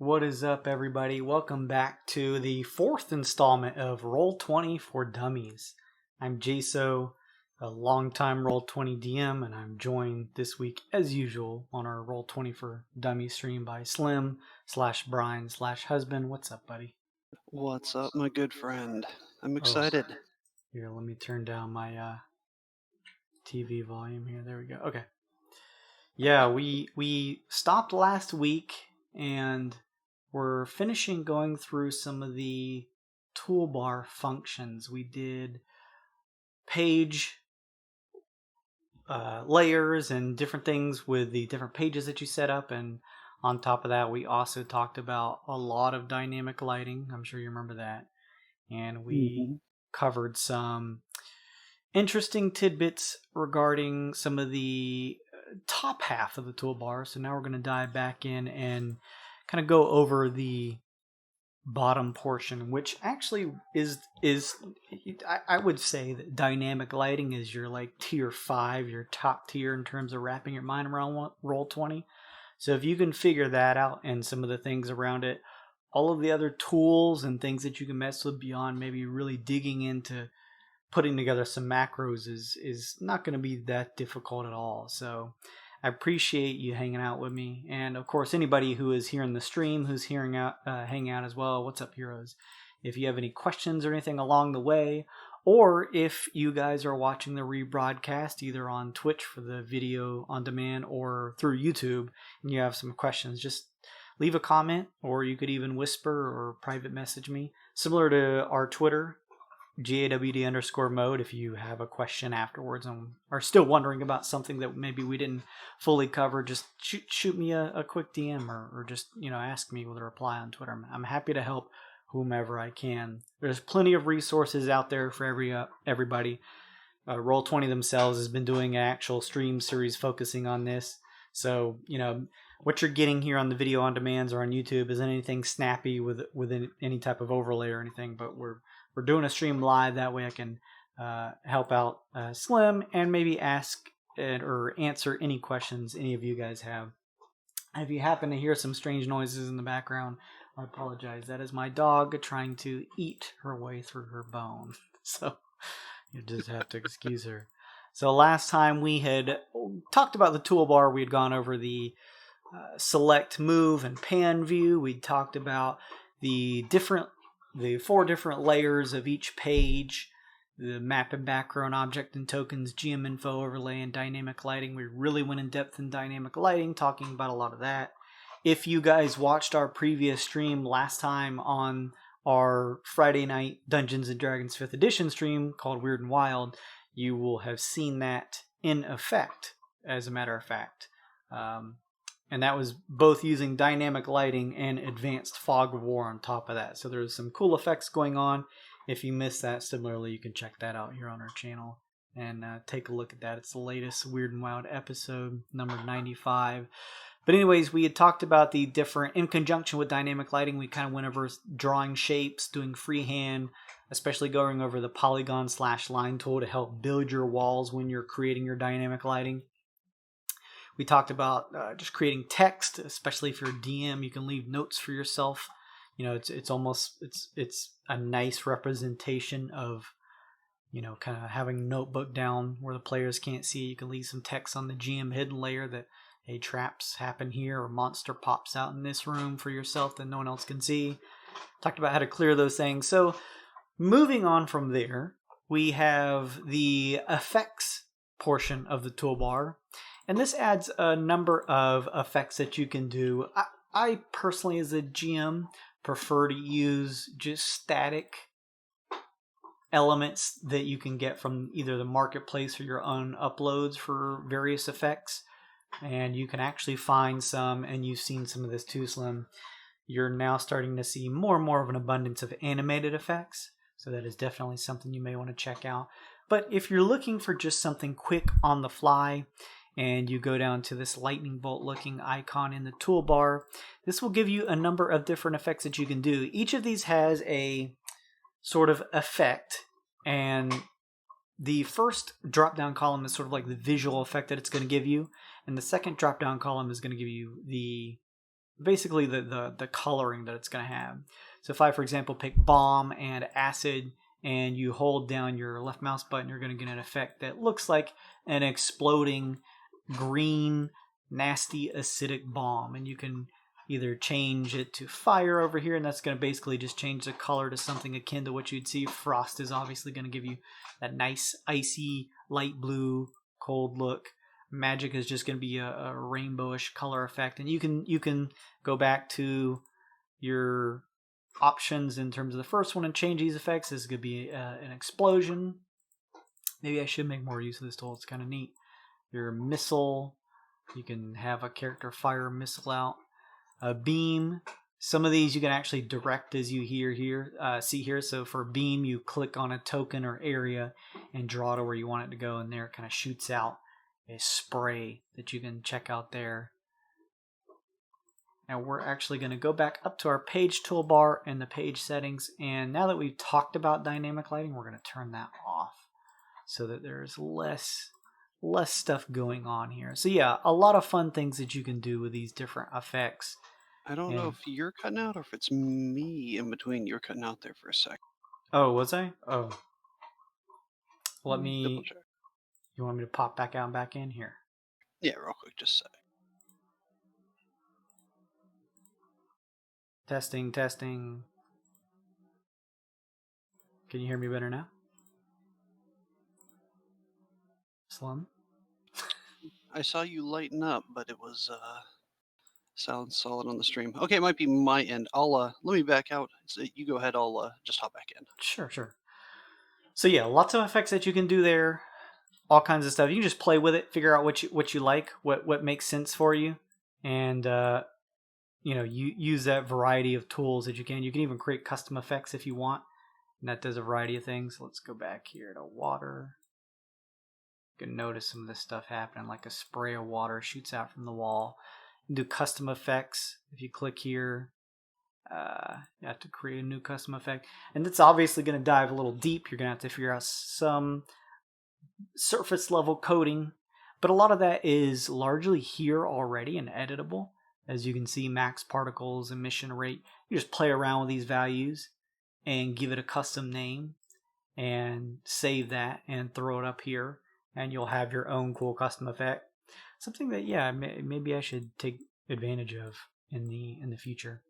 What is up, everybody? Welcome back to the fourth installment of Roll20 for Dummies. I'm Jaso, a longtime Roll20 DM, and I'm joined this week, as usual, on our Roll20 for Dummies stream by Slim/Brian/husband. What's up, buddy? What's up, my good friend? I'm excited. Here, let me turn down my TV volume here. There we go. Okay. Yeah, we stopped last week, and we're finishing going through some of the toolbar functions. We did page layers and different things with the different pages that you set up, and on top of that we also talked about a lot of dynamic lighting. I'm sure you remember that. And we covered some interesting tidbits regarding some of the top half of the toolbar. So now we're going to dive back in and kind of go over the bottom portion, which actually is I would say that dynamic lighting is your like tier 5, your top tier in terms of wrapping your mind around Roll20. So if you can figure that out and some of the things around it, all of the other tools and things that you can mess with beyond maybe really digging into putting together some macros is not going to be that difficult at all. So I appreciate you hanging out with me, and of course anybody who is here in the stream who's hanging out as well. What's up, heroes? If you have any questions or anything along the way, or if you guys are watching the rebroadcast either on Twitch for the video on demand or through YouTube and you have some questions, just leave a comment, or you could even whisper or private message me, similar to our Twitter, GAWD_mode. If you have a question afterwards and are still wondering about something that maybe we didn't fully cover, just shoot me a quick DM, or just ask me with a reply on Twitter. I'm happy to help whomever I can. There's plenty of resources out there for everybody. Roll20 themselves has been doing an actual stream series focusing on this. So what you're getting here on the video on demands or on YouTube isn't anything snappy with any type of overlay or anything, but we're doing a stream live. That way I can help out Slim and maybe ask or answer any questions any of you guys have. If you happen to hear some strange noises in the background, I apologize. That is my dog trying to eat her way through her bone. So you just have to excuse her. So last time we had talked about the toolbar, we had gone over the select, move, and pan view. We talked about the 4 different layers of each page, the map and background, object and tokens, GM info, overlay, and dynamic lighting. We really went in depth in dynamic lighting, talking about a lot of that. If you guys watched our previous stream last time on our Friday night Dungeons & Dragons 5th edition stream called Weird and Wild, you will have seen that in effect, as a matter of fact. And that was both using dynamic lighting and advanced fog of war on top of that. So there's some cool effects going on. If you missed that, similarly, you can check that out here on our channel and take a look at that. It's the latest Weird and Wild episode, number 95. But anyways, we had talked about the different, in conjunction with dynamic lighting, we kind of went over drawing shapes, doing freehand, especially going over the Polygon/line tool to help build your walls when you're creating your dynamic lighting. We talked about just creating text, especially if you're a DM, you can leave notes for yourself. It's almost a nice representation of kind of having a notebook down where the players can't see. You can leave some text on the GM hidden layer that, hey, traps happen here, or monster pops out in this room for yourself that no one else can see. Talked about how to clear those things. So moving on from there, we have the effects portion of the toolbar. And this adds a number of effects that you can do. I personally, as a GM, prefer to use just static elements that you can get from either the marketplace or your own uploads for various effects. And you can actually find some, and you've seen some of this too, Slim. You're now starting to see more and more of an abundance of animated effects. So that is definitely something you may want to check out. But if you're looking for just something quick on the fly, and you go down to this lightning bolt looking icon in the toolbar, this will give you a number of different effects that you can do. Each of these has a sort of effect, and the first drop down column is sort of like the visual effect that it's going to give you, and the second drop down column is going to give you the basically the coloring that it's going to have. So if I, for example, pick bomb and acid, and you hold down your left mouse button, you're going to get an effect that looks like an exploding green, nasty, acidic bomb. And you can either change it to fire over here, and that's going to basically just change the color to something akin to what you'd see. Frost is obviously going to give you that nice, icy, light blue, cold look. Magic is just going to be a rainbowish color effect. And you can go back to your options in terms of the first one and change these effects. This is going to be an explosion. Maybe I should make more use of this tool. It's kind of neat. Your missile, you can have a character fire a missile out. A beam, some of these you can actually direct as you see here. So for beam, you click on a token or area and draw to where you want it to go, and there it kind of shoots out a spray that you can check out there. Now we're actually going to go back up to our page toolbar and the page settings, and now that we've talked about dynamic lighting, we're going to turn that off so that there's less stuff going on here. So yeah, a lot of fun things that you can do with these different effects. I don't know if you're cutting out or if it's me in between. You're cutting out there for a sec. Oh, was I? Oh. Let me... Double check. You want me to pop back out and back in here? Yeah, real quick, just a sec. Testing. Can you hear me better now? Slim? I saw you lighten up, but it was sounds solid on the stream. Okay, it might be my end. I'll let me back out. So you go ahead. I'll just hop back in. Sure. So yeah, lots of effects that you can do there. All kinds of stuff. You can just play with it, figure out what you like, what makes sense for you, and you use that variety of tools that you can. You can even create custom effects if you want, and that does a variety of things. Let's go back here to water. You can notice some of this stuff happening, like a spray of water shoots out from the wall. You can do custom effects. If you click here, you have to create a new custom effect, and it's obviously going to dive a little deep. You're going to have to figure out some surface level coding, but a lot of that is largely here already and editable. As you can see, max particles, emission rate. You just play around with these values and give it a custom name and save that and throw it up here, and you'll have your own cool custom effect. Something that, yeah, maybe I should take advantage of in the future.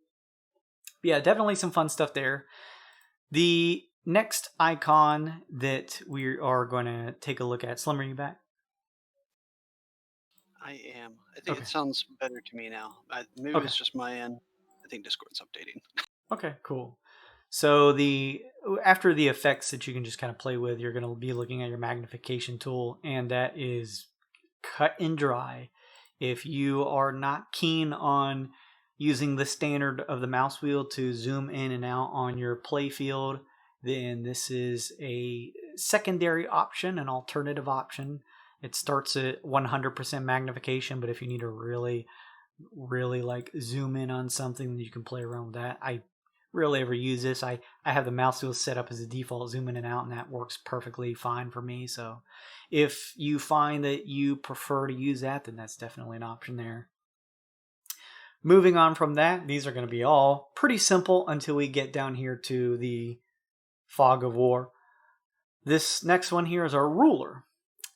But yeah, definitely some fun stuff there. The next icon that we are going to take a look at, Slim, are you back? I am. I think it sounds better to me now. Maybe it's just my end. I think Discord's updating. Okay, cool. So after the effects that you can just kind of play with, you're going to be looking at your magnification tool, and that is cut and dry. If you are not keen on using the standard of the mouse wheel to zoom in and out on your play field, then this is a secondary option, an alternative option. It starts at 100% magnification, but if you need to really like zoom in on something, you can play around with that. I rarely ever use this. I have the mouse wheel set up as a default zoom in and out, and that works perfectly fine for me. So if you find that you prefer to use that, then that's definitely an option there. Moving on from that, these are going to be all pretty simple until we get down here to the fog of war. This next one here is our ruler.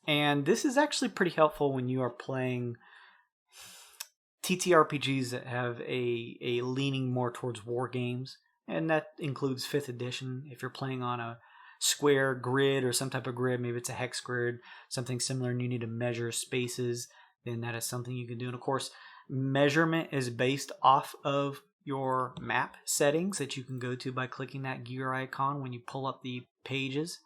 And this is actually pretty helpful when you are playing TTRPGs that have a leaning more towards war games. And that includes 5th edition. If you're playing on a square grid or some type of grid, maybe it's a hex grid, something similar, and you need to measure spaces, then that is something you can do. And of course, measurement is based off of your map settings that you can go to by clicking that gear icon when you pull up the pages.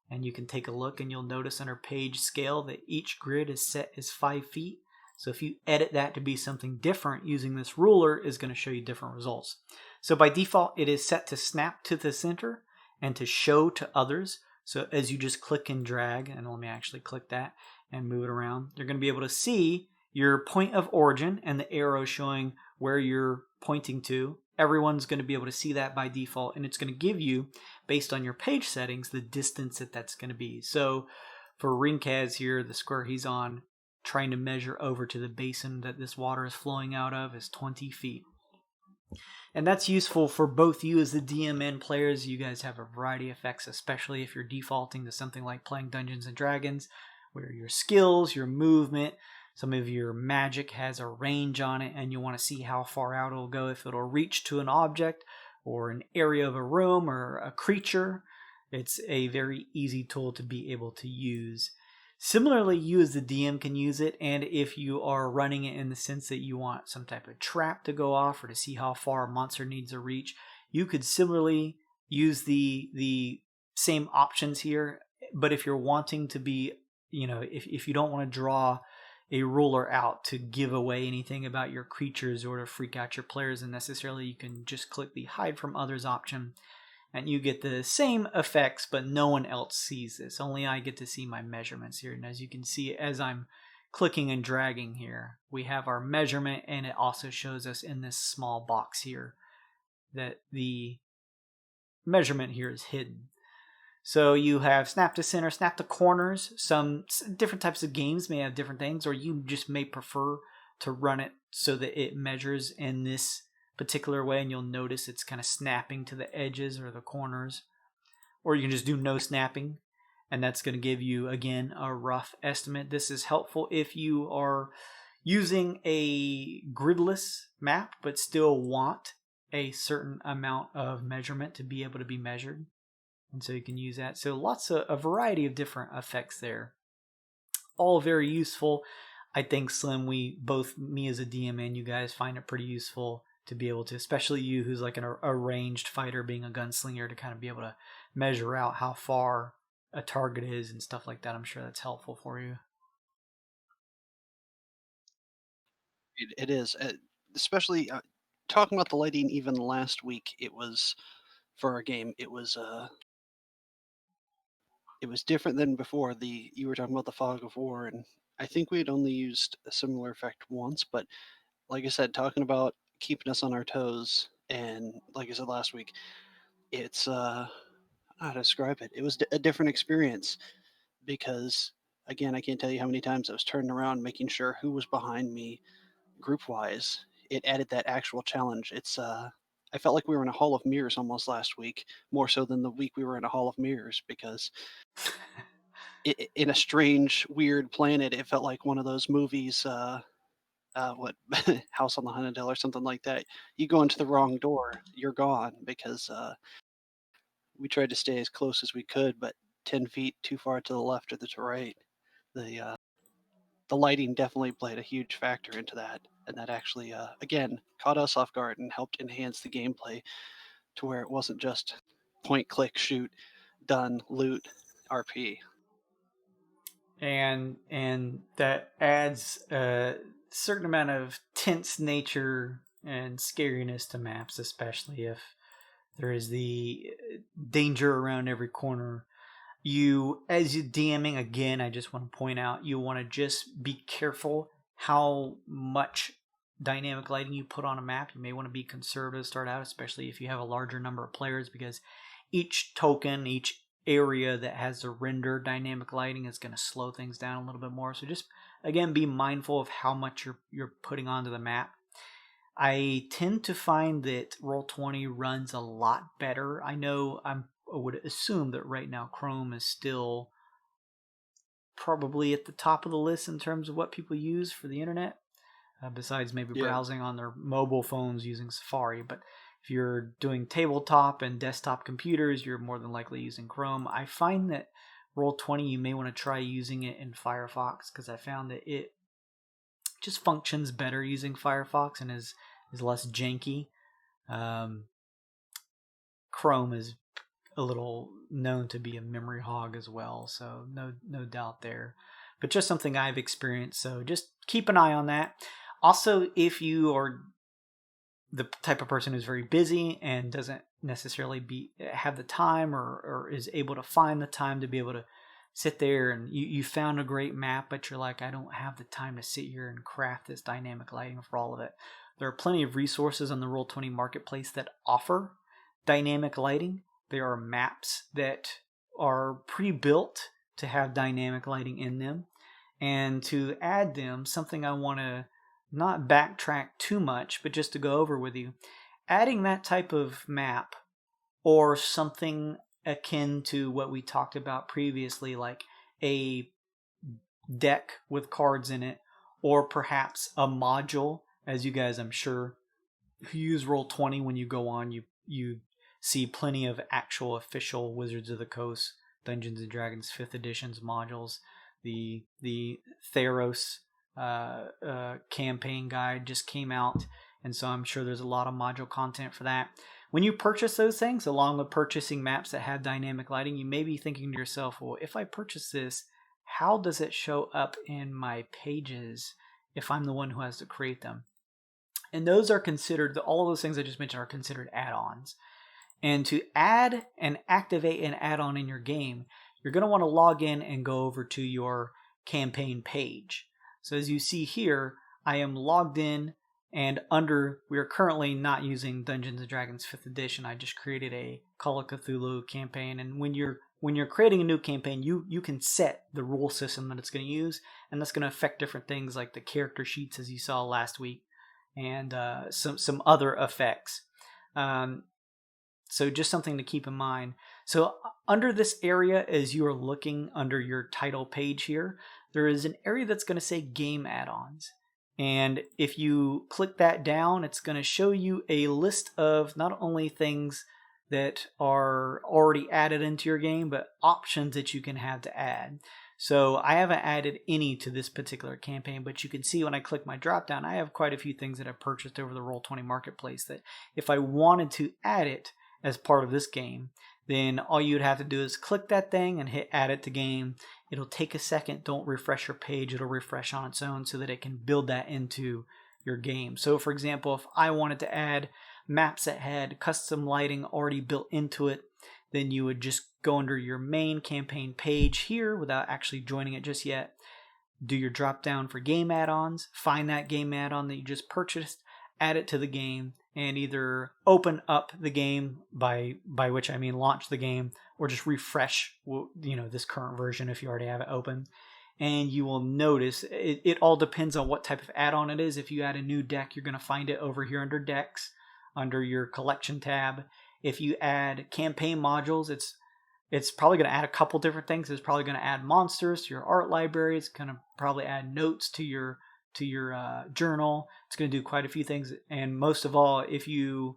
And you can take a look, and you'll notice under page scale that each grid is set as 5 feet. So if you edit that to be something different, using this ruler is going to show you different results. So by default, it is set to snap to the center and to show to others. So as you just click and drag, and let me actually click that and move it around, you're going to be able to see your point of origin and the arrow showing where you're pointing to. Everyone's going to be able to see that by default, and it's going to give you, based on your page settings, the distance that's going to be. So for Rinkaz here, the square he's on, trying to measure over to the basin that this water is flowing out of is 20 feet. And that's useful for both you as the DM and players. You guys have a variety of effects, especially if you're defaulting to something like playing Dungeons and Dragons, where your skills, your movement, some of your magic has a range on it, and you want to see how far out it'll go, if it'll reach to an object or an area of a room or a creature. It's a very easy tool to be able to use. Similarly, you as the DM can use it, and if you are running it in the sense that you want some type of trap to go off or to see how far a monster needs to reach, you could similarly use the same options here. But if you're wanting to be, if you don't want to draw a ruler out to give away anything about your creatures or to freak out your players unnecessarily, you can just click the hide from others option, and you get the same effects, but no one else sees this. Only I get to see my measurements here. And as you can see, as I'm clicking and dragging here, we have our measurement, and it also shows us in this small box here that the measurement here is hidden. So you have snap to center, snap to corners. Some different types of games may have different things, or you just may prefer to run it so that it measures in this particular way, and you'll notice it's kind of snapping to the edges or the corners. Or you can just do no snapping, and that's going to give you, again, a rough estimate. This is helpful if you are using a gridless map but still want a certain amount of measurement to be able to be measured, and so you can use that. So a variety of different effects there, all very useful. I think, Slim, both me as a DM and you guys find it pretty useful to be able to, especially you who's like a ranged fighter being a gunslinger, to kind of be able to measure out how far a target is and stuff like that. I'm sure that's helpful for you. It is, especially talking about the lighting. Even last week, it was for our game. It was different than before. You were talking about the fog of war, and I think we had only used a similar effect once. But like I said, talking about keeping us on our toes, and like I said last week, it's how to describe it. It was a different experience because, again, I can't tell you how many times I was turning around making sure who was behind me group wise. It added that actual challenge. I felt like we were in a hall of mirrors almost last week, more so than the week we were in a hall of mirrors, because in a strange, weird planet, it felt like one of those movies. What House on the Haunted Hill or something like that. You go into the wrong door, you're gone, because we tried to stay as close as we could, but 10 feet too far to the left or to right. The lighting definitely played a huge factor into that, and that actually, again, caught us off guard and helped enhance the gameplay to where it wasn't just point, click, shoot, done, loot, RP. And that adds a certain amount of tense nature and scariness to maps, especially if there is the danger around every corner. As you DMing, again, I just want to point out, you want to just be careful how much dynamic lighting you put on a map. You may want to be conservative to start out, especially if you have a larger number of players, because each token, each area that has the render dynamic lighting is going to slow things down a little bit more. So just, again, be mindful of how much you're putting onto the map. I tend to find that Roll20 runs a lot better. I would assume that right now Chrome is still probably at the top of the list in terms of what people use for the internet, besides maybe browsing on their mobile phones using Safari. But if you're doing tabletop and desktop computers, you're more than likely using Chrome. I find that Roll20, you may want to try using it in Firefox, because I found that it just functions better using Firefox and is less janky. Chrome is a little known to be a memory hog as well, so no doubt there. But just something I've experienced, so just keep an eye on that. Also, if you are the type of person who's very busy and doesn't necessarily have the time or is able to find the time to be able to sit there, and you found a great map, but you're like, I don't have the time to sit here and craft this dynamic lighting for all of it. There are plenty of resources on the Roll20 marketplace that offer dynamic lighting. There are maps that are pre-built to have dynamic lighting in them. And to add them, something I want to not backtrack too much, but just to go over with you, adding that type of map or something akin to what we talked about previously, like a deck with cards in it, or perhaps a module, as you guys, I'm sure, who use Roll20, when you go on, you see plenty of actual official Wizards of the Coast, Dungeons and Dragons 5th editions modules. The Theros campaign guide just came out, and so I'm sure there's a lot of module content for that. When you purchase those things, along with purchasing maps that have dynamic lighting, you may be thinking to yourself, well, if I purchase this, how does it show up in my pages if I'm the one who has to create them? And those are considered, all of those things I just mentioned are considered add-ons. And to add and activate an add-on in your game, you're going to want to log in and go over to your campaign page. So as you see here, I am logged in, and we are currently not using Dungeons & Dragons 5th edition. I just created a Call of Cthulhu campaign, and when you're creating a new campaign, you can set the rule system that it's going to use, and that's going to affect different things like the character sheets, as you saw last week, and some other effects. So just something to keep in mind. So under this area, as you are looking under your title page here, there is an area that's going to say Game Add-ons. And if you click that down, it's going to show you a list of not only things that are already added into your game, but options that you can have to add. So I haven't added any to this particular campaign, but you can see when I click my drop down, I have quite a few things that I've purchased over the Roll20 marketplace that if I wanted to add it as part of this game, then all you'd have to do is click that thing and hit add it to game. It'll take a second. Don't refresh your page. It'll refresh on its own so that it can build that into your game. So for example, if I wanted to add maps that had custom lighting already built into it, then you would just go under your main campaign page here without actually joining it just yet. Do your drop down for game add-ons, find that game add-on that you just purchased, add it to the game, and either open up the game, by which I mean launch the game, or just refresh this current version if you already have it open. And you will notice it all depends on what type of add-on it is. If you add a new deck, you're going to find it over here under decks, under your collection tab. If you add campaign modules, it's probably going to add a couple different things. It's probably going to add monsters to your art library. It's going to probably add notes to your journal. It's going to do quite a few things. And most of all, if you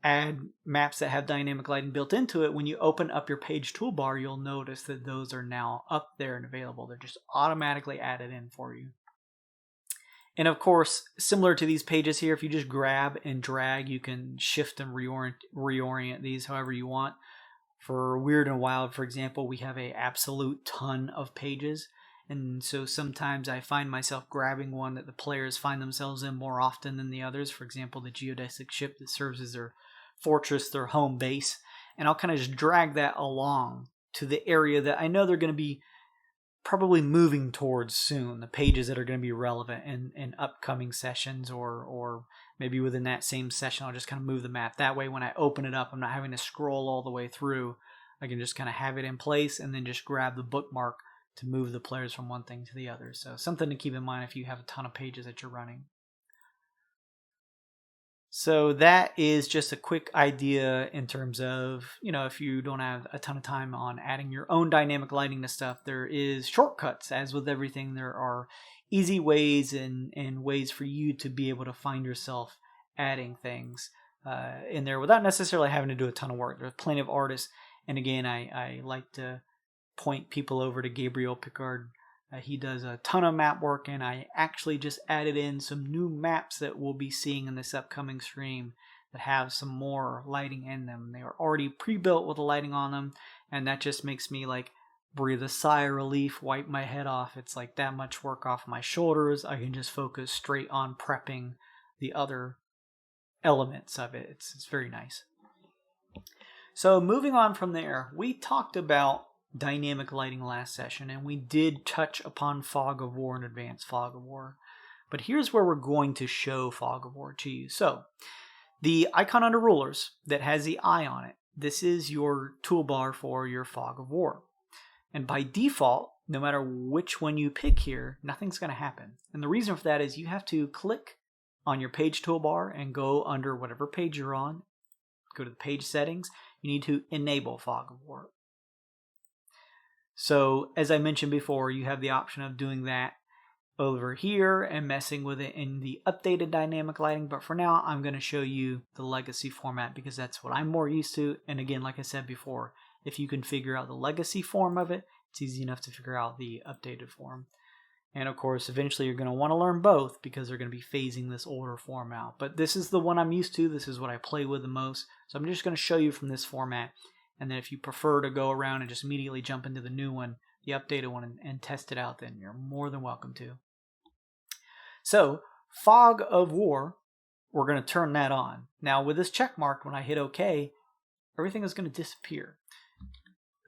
add maps that have dynamic lighting built into it, when you open up your page toolbar, you'll notice that those are now up there and available. They're just automatically added in for you. And of course, similar to these pages here, if you just grab and drag, you can shift and reorient these however you want. For Weird and Wild, for example, we have an absolute ton of pages. And so sometimes I find myself grabbing one that the players find themselves in more often than the others. For example, the geodesic ship that serves as their fortress, their home base. And I'll kind of just drag that along to the area that I know they're going to be probably moving towards soon. The pages that are going to be relevant in upcoming sessions, or maybe within that same session, I'll just kind of move the map. That way when I open it up, I'm not having to scroll all the way through. I can just kind of have it in place and then just grab the bookmark to move the players from one thing to the other. So something to keep in mind if you have a ton of pages that you're running. So that is just a quick idea in terms of, if you don't have a ton of time on adding your own dynamic lighting to stuff, there is shortcuts. As with everything, there are easy ways and ways for you to be able to find yourself adding things in there without necessarily having to do a ton of work. There's plenty of artists. And again, I like to point people over to Gabriel Picard. He does a ton of map work, and I actually just added in some new maps that we'll be seeing in this upcoming stream that have some more lighting in them. They are already pre-built with the lighting on them, and that just makes me breathe a sigh of relief, wipe my head off. It's like that much work off my shoulders. I can just focus straight on prepping the other elements of it. It's very nice. So moving on from there, we talked about dynamic lighting last session, and we did touch upon Fog of War and Advanced Fog of War. But here's where we're going to show Fog of War to you. So the icon under rulers that has the eye on it, this is your toolbar for your Fog of War. And by default, no matter which one you pick here, nothing's going to happen. And the reason for that is you have to click on your page toolbar and go under whatever page you're on. Go to the page settings. You need to enable Fog of War. So as I mentioned before, you have the option of doing that over here and messing with it in the updated dynamic lighting. But for now, I'm going to show you the legacy format because that's what I'm more used to. And again, like I said before, if you can figure out the legacy form of it, it's easy enough to figure out the updated form. And of course, eventually you're going to want to learn both because they're going to be phasing this older form out. But this is the one I'm used to. This is what I play with the most. So I'm just going to show you from this format. And then if you prefer to go around and just immediately jump into the new one, the updated one, and test it out, then you're more than welcome to. So, Fog of War, we're going to turn that on. Now, with this check mark, when I hit OK, everything is going to disappear.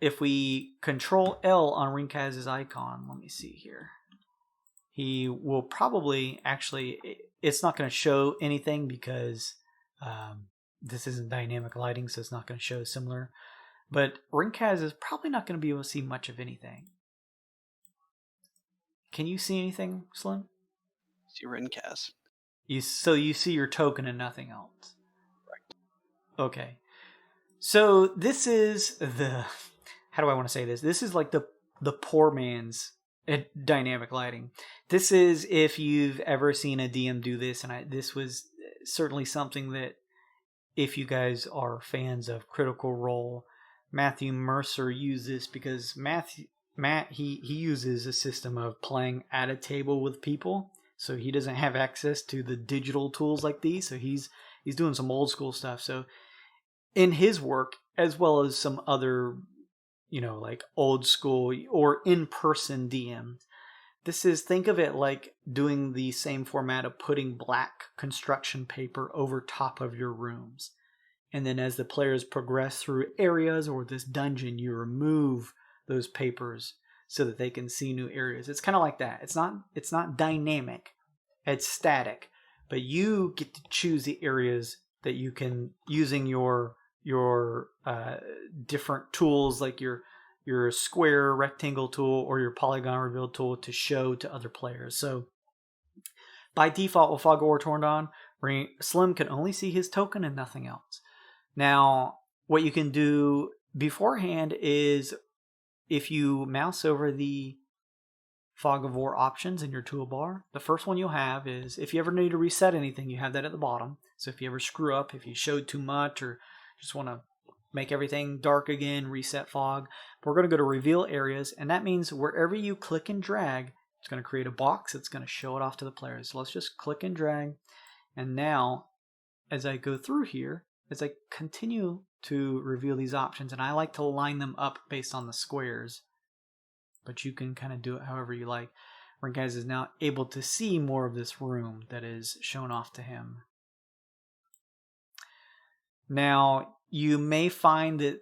If we Control L on Rinkaz's icon, let me see here. He will probably, actually, it's not going to show anything because this isn't dynamic lighting, so it's not going to show similar. But Rinkaz is probably not going to be able to see much of anything. Can you see anything, Slim? See Rinkaz. So you see your token and nothing else. Right. Okay. So this is the, how do I want to say this? This is like the poor man's dynamic lighting. This is if you've ever seen a DM do this, and this was certainly something that if you guys are fans of Critical Role, Matthew Mercer used this because Matt he uses a system of playing at a table with people, so he doesn't have access to the digital tools like these. So he's doing some old school stuff. So in his work, as well as some other, like old school or in-person DMs, think of it like doing the same format of putting black construction paper over top of your rooms. And then as the players progress through areas or this dungeon, you remove those papers so that they can see new areas. It's kind of like that. It's not dynamic. It's static. But you get to choose the areas that you can, using your different tools like your square rectangle tool or your polygon reveal tool to show to other players. So by default, with Fog of War turned on, Slim can only see his token and nothing else. Now, what you can do beforehand is if you mouse over the Fog of War options in your toolbar, the first one you'll have is if you ever need to reset anything, you have that at the bottom. So if you ever screw up, if you showed too much or just want to make everything dark again, reset fog. We're going to go to reveal areas, and that means wherever you click and drag, it's going to create a box. It's going to show it off to the players. So let's just click and drag. And now, as I go through here, as I continue to reveal these options, and I like to line them up based on the squares, but you can kind of do it however you like. Rinkaz is now able to see more of this room that is shown off to him. Now, you may find that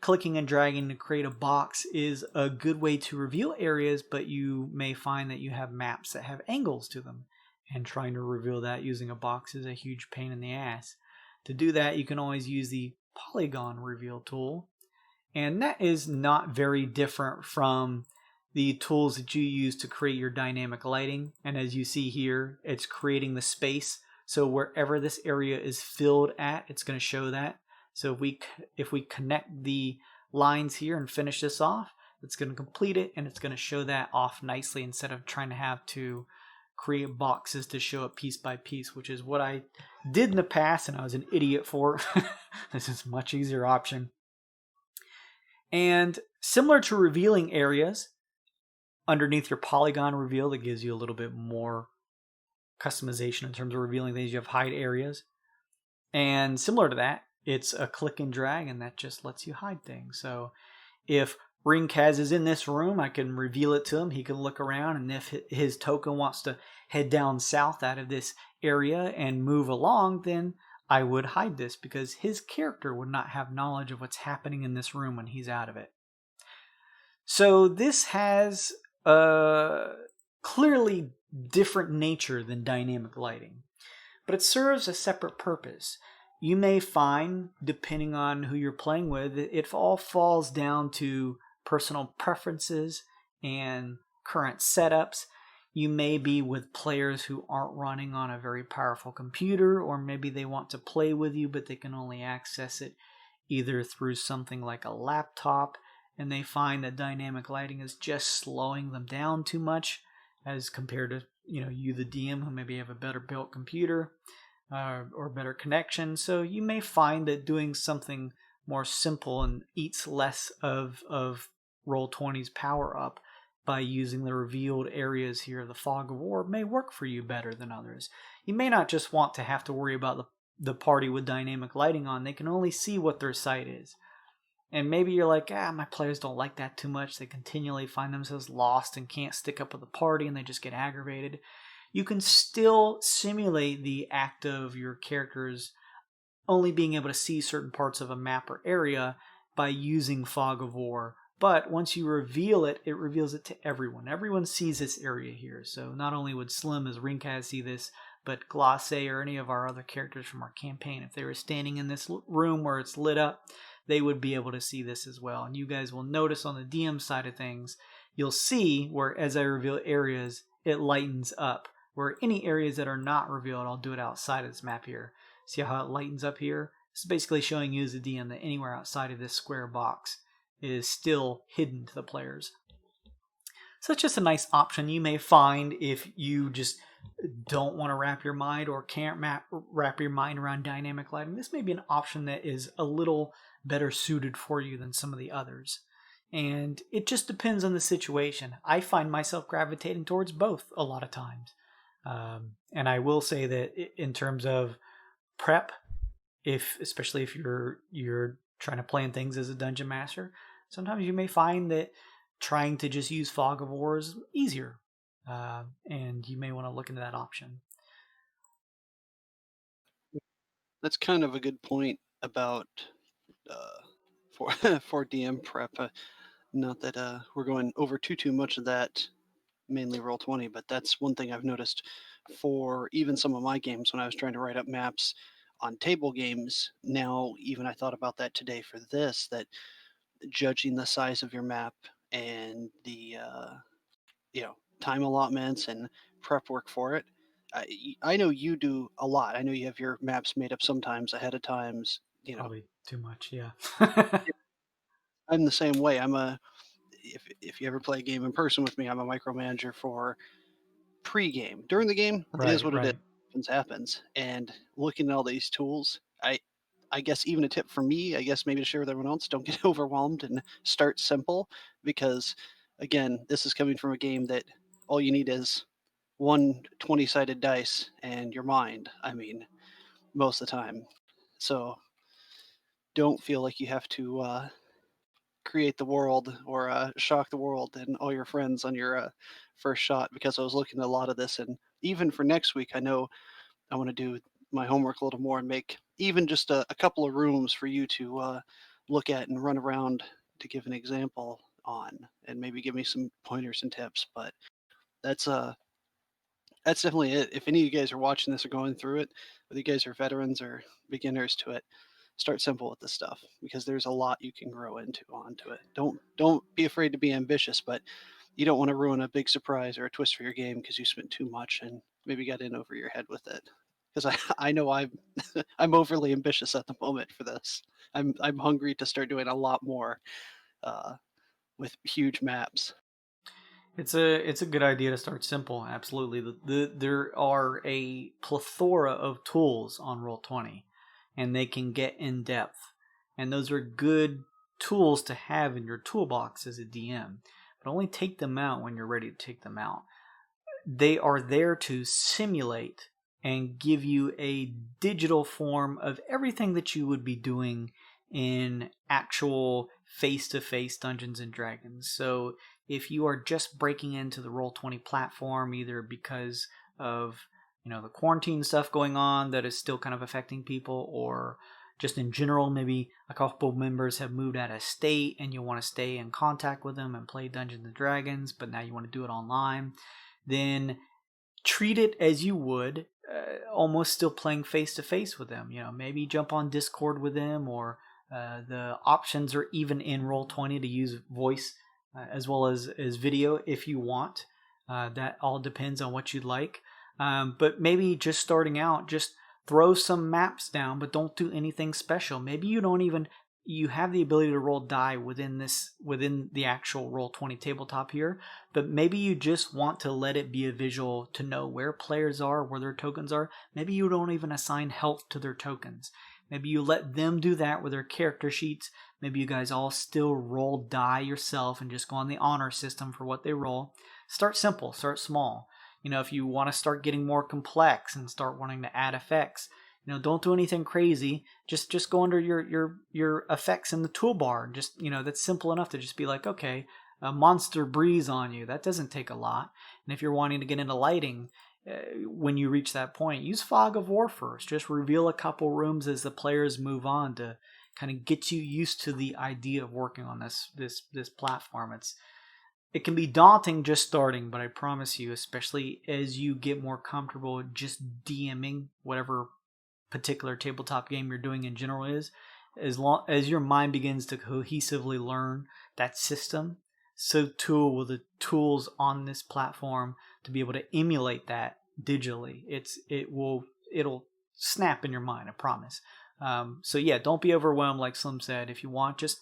clicking and dragging to create a box is a good way to reveal areas, but you may find that you have maps that have angles to them, and trying to reveal that using a box is a huge pain in the ass. To do that, you can always use the Polygon reveal tool, and that is not very different from the tools that you use to create your dynamic lighting. And as you see here, it's creating the space. So wherever this area is filled at, it's going to show that. So if we connect the lines here and finish this off, it's going to complete it, and it's going to show that off nicely instead of trying to have to create boxes to show it piece by piece, which is what I did in the past and I was an idiot for. This is a much easier option. And similar to revealing areas, underneath your polygon reveal, that gives you a little bit more customization in terms of revealing things. You have hide areas. And similar to that, it's a click and drag, and that just lets you hide things. So if Rinkaz is in this room, I can reveal it to him. He can look around, and if his token wants to head down south out of this area and move along, then I would hide this because his character would not have knowledge of what's happening in this room when he's out of it. So this has a clearly different nature than dynamic lighting, but it serves a separate purpose. You may find, depending on who you're playing with, it all falls down to personal preferences and current setups. you may be with players who aren't running on a very powerful computer, or maybe they want to play with you, but they can only access it either through something like a laptop, and they find that dynamic lighting is just slowing them down too much as compared to you the DM, who maybe have a better built computer or better connection. So you may find that doing something more simple and eats less of Roll20's power up by using the revealed areas here, the fog of war, may work for you better than others. You may not just want to have to worry about the party with dynamic lighting on. They can only see what their sight is. And maybe you're like, my players don't like that too much. They continually find themselves lost and can't stick up with the party, and they just get aggravated. You can still simulate the act of your characters only being able to see certain parts of a map or area by using fog of war. But once you reveal it, it reveals it to everyone. Everyone sees this area here. So not only would Slim as Rinkaz see this, but Glace or any of our other characters from our campaign, if they were standing in this room where it's lit up, they would be able to see this as well. And you guys will notice on the DM side of things, you'll see where as I reveal areas, it lightens up. Where any areas that are not revealed, I'll do it outside of this map here. See how it lightens up here? This is basically showing you as a DM that anywhere outside of this square box is still hidden to the players. So it's just a nice option you may find if you just don't want to wrap your mind or can't wrap your mind around dynamic lighting. This may be an option that is a little better suited for you than some of the others. And it just depends on the situation. I find myself gravitating towards both a lot of times. And I will say that in terms of prep, especially if you're trying to plan things as a dungeon master, sometimes you may find that trying to just use fog of war is easier, and you may want to look into that option. That's kind of a good point about for DM prep. Not that we're going over too much of that, mainly Roll20, but that's one thing I've noticed for even some of my games when I was trying to write up maps on table games. Now, even I thought about that today for this, that judging the size of your map and the time allotments and prep work for it. I know you do a lot. I know you have your maps made up sometimes ahead of times. Probably too much, yeah. I'm the same way. If you ever play a game in person with me, I'm a micromanager for pre-game. During the game, it is what it is. Happens. And looking at all these tools, I guess even a tip for me, I guess maybe to share with everyone else, don't get overwhelmed and start simple, because again, this is coming from a game that all you need is one 20-sided dice and your mind. I mean, most of the time. So don't feel like you have to create the world or shock the world and all your friends on your first shot, because I was looking at a lot of this, and even for next week, I know I want to do my homework a little more and make even just a couple of rooms for you to look at and run around to give an example on, and maybe give me some pointers and tips. But that's definitely it. If any of you guys are watching this or going through it, whether you guys are veterans or beginners to it, start simple with this stuff, because there's a lot you can grow onto it. Don't be afraid to be ambitious, but you don't want to ruin a big surprise or a twist for your game because you spent too much and maybe got in over your head with it. Because I know I'm overly ambitious at the moment for this. I'm hungry to start doing a lot more with huge maps. It's a good idea to start simple. Absolutely. There are a plethora of tools on Roll20, and they can get in depth. And those are good tools to have in your toolbox as a DM, but only take them out when you're ready to take them out. They are there to simulate and give you a digital form of everything that you would be doing in actual face-to-face Dungeons and Dragons. So if you are just breaking into the Roll20 platform, either because of the quarantine stuff going on that is still kind of affecting people, or just in general, maybe a couple members have moved out of state and you want to stay in contact with them and play Dungeons and Dragons, but now you want to do it online, then treat it as you would almost still playing face-to-face with them. Maybe jump on Discord with them, or the options are even in Roll20 to use voice as well as video if you want. That all depends on what you'd like. But maybe just starting out, just throw some maps down, but don't do anything special. Maybe you have the ability to roll die within the actual Roll20 tabletop here, but maybe you just want to let it be a visual to know where players are, where their tokens are. Maybe you don't even assign health to their tokens. Maybe you let them do that with their character sheets. Maybe you guys all still roll die yourself and just go on the honor system for what they roll. Start simple, start small. If you want to start getting more complex and start wanting to add effects, don't do anything crazy. Just go under your effects in the toolbar. Just, that's simple enough to just be like, okay, a monster breeze on you. That doesn't take a lot. And if you're wanting to get into lighting, when you reach that point, use Fog of War first. Just reveal a couple rooms as the players move on to kind of get you used to the idea of working on this platform. It can be daunting just starting, but I promise you, especially as you get more comfortable just DMing whatever particular tabletop game you're doing in general is, as long as your mind begins to cohesively learn that system, so too will the tools on this platform to be able to emulate that digitally. It'll snap in your mind, I promise. So yeah, don't be overwhelmed like Slim said. If you want, just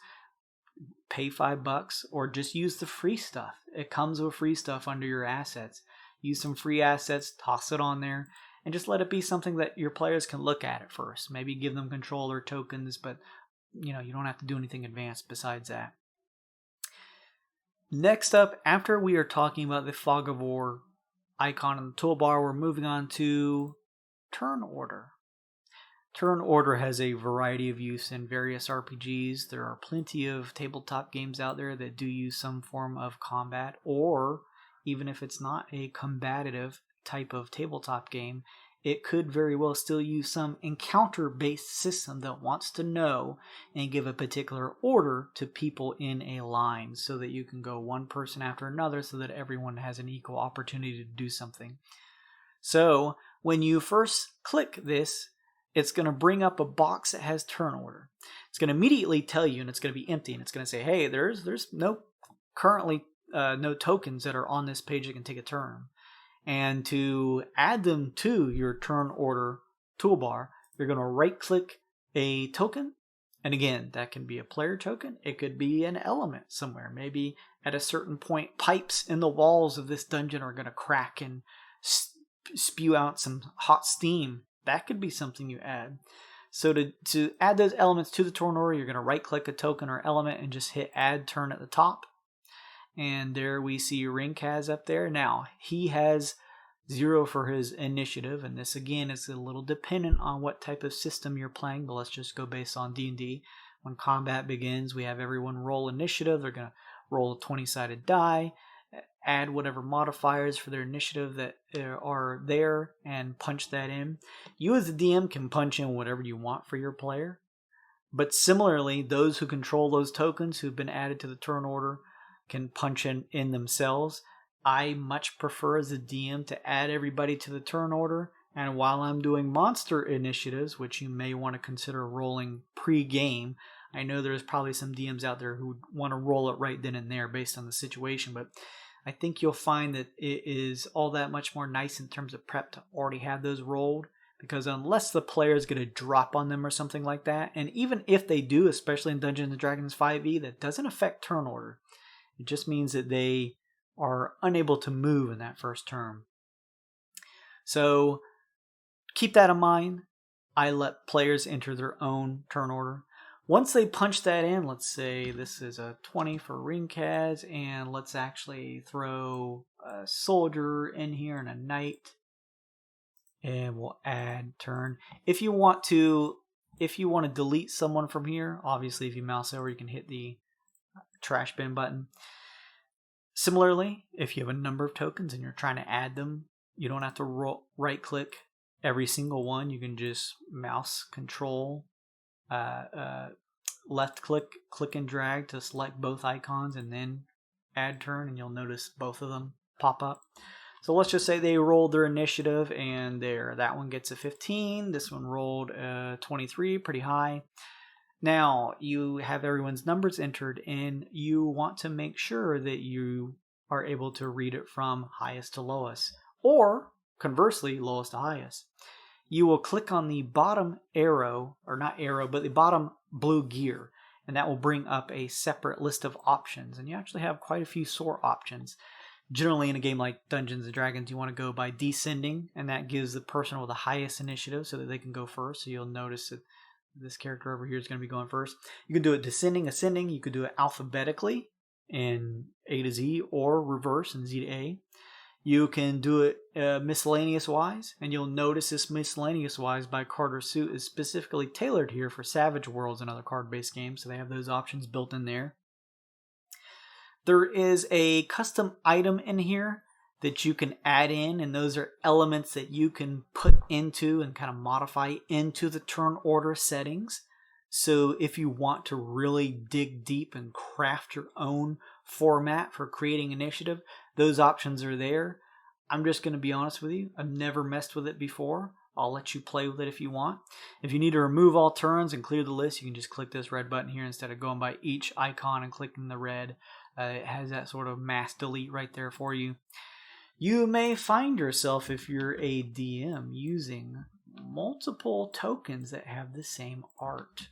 pay $5 or just use the free stuff. It comes with free stuff under your assets. Use some free assets, toss it on there, and just let it be something that your players can look at it first. Maybe give them controller tokens, but you don't have to do anything advanced besides that. Next up, after we are talking about the Fog of War icon in the toolbar, we're moving on to turn order. Turn order has a variety of use in various RPGs. There are plenty of tabletop games out there that do use some form of combat, or even if it's not a combative type of tabletop game, it could very well still use some encounter-based system that wants to know and give a particular order to people in a line so that you can go one person after another so that everyone has an equal opportunity to do something. So when you first click this, it's going to bring up a box that has turn order. It's going to immediately tell you, and it's going to be empty, and it's going to say, hey, there's no currently no tokens that are on this page that can take a turn. And to add them to your turn order toolbar, you're going to right-click a token. And again, that can be a player token. It could be an element somewhere. Maybe at a certain point, pipes in the walls of this dungeon are going to crack and spew out some hot steam. That could be something you add. So to add those elements to the turn order, you're going to right-click a token or element and just hit Add Turn at the top. And there we see Ringkaz up there. Now, he has 0 for his initiative, and this again is a little dependent on what type of system you're playing, but let's just go based on D&D. When combat begins, we have everyone roll initiative. They're going to roll a 20-sided die, add whatever modifiers for their initiative that are there, and punch that in. You as the DM can punch in whatever you want for your player, but similarly, those who control those tokens who've been added to the turn order can punch in themselves. I much prefer as a DM to add everybody to the turn order, and while I'm doing monster initiatives, which you may want to consider rolling pre-game, I know there's probably some DMs out there who want to roll it right then and there based on the situation, but I think you'll find that it is all that much more nice in terms of prep to already have those rolled, because unless the player is going to drop on them or something like that, and even if they do, especially in Dungeons & Dragons 5e, that doesn't affect turn order. It just means that they are unable to move in that first turn. So keep that in mind. I let players enter their own turn order. Once they punch that in, let's say this is a 20 for Ringkaz, and let's actually throw a soldier in here and a knight. And we'll add turn. If you want to delete someone from here, obviously if you mouse over, you can hit the trash bin button. Similarly, if you have a number of tokens and you're trying to add them, you don't have to right click every single one. You can just mouse control, left click and drag to select both icons and then add turn, and you'll notice both of them pop up. So let's just say they rolled their initiative, and that one gets a 15. This one rolled a 23, pretty high. Now you have everyone's numbers entered, and you want to make sure that you are able to read it from highest to lowest, or conversely, lowest to highest. You will click on the bottom arrow, or not arrow, but the bottom blue gear, and that will bring up a separate list of options. And you actually have quite a few sort options. Generally, in a game like Dungeons and Dragons, you want to go by descending, and that gives the person with the highest initiative so that they can go first. So you'll notice that this character over here is going to be going first. You can do it descending, ascending. You could do it alphabetically in A to Z, or reverse in Z to A. You can do it miscellaneous wise, and you'll notice this miscellaneous wise by card or suit is specifically tailored here for Savage Worlds and other card-based games, so they have those options built in there. There is a custom item in here that you can add in, and those are elements that you can put into and kind of modify into the turn order settings. So if you want to really dig deep and craft your own format for creating initiative, those options are there. I'm just going to be honest with you. I've never messed with it before. I'll let you play with it if you want. If you need to remove all turns and clear the list, you can just click this red button here instead of going by each icon and clicking the red. It has that sort of mass delete right there for you. You may find yourself, if you're a DM, using multiple tokens that have the same art.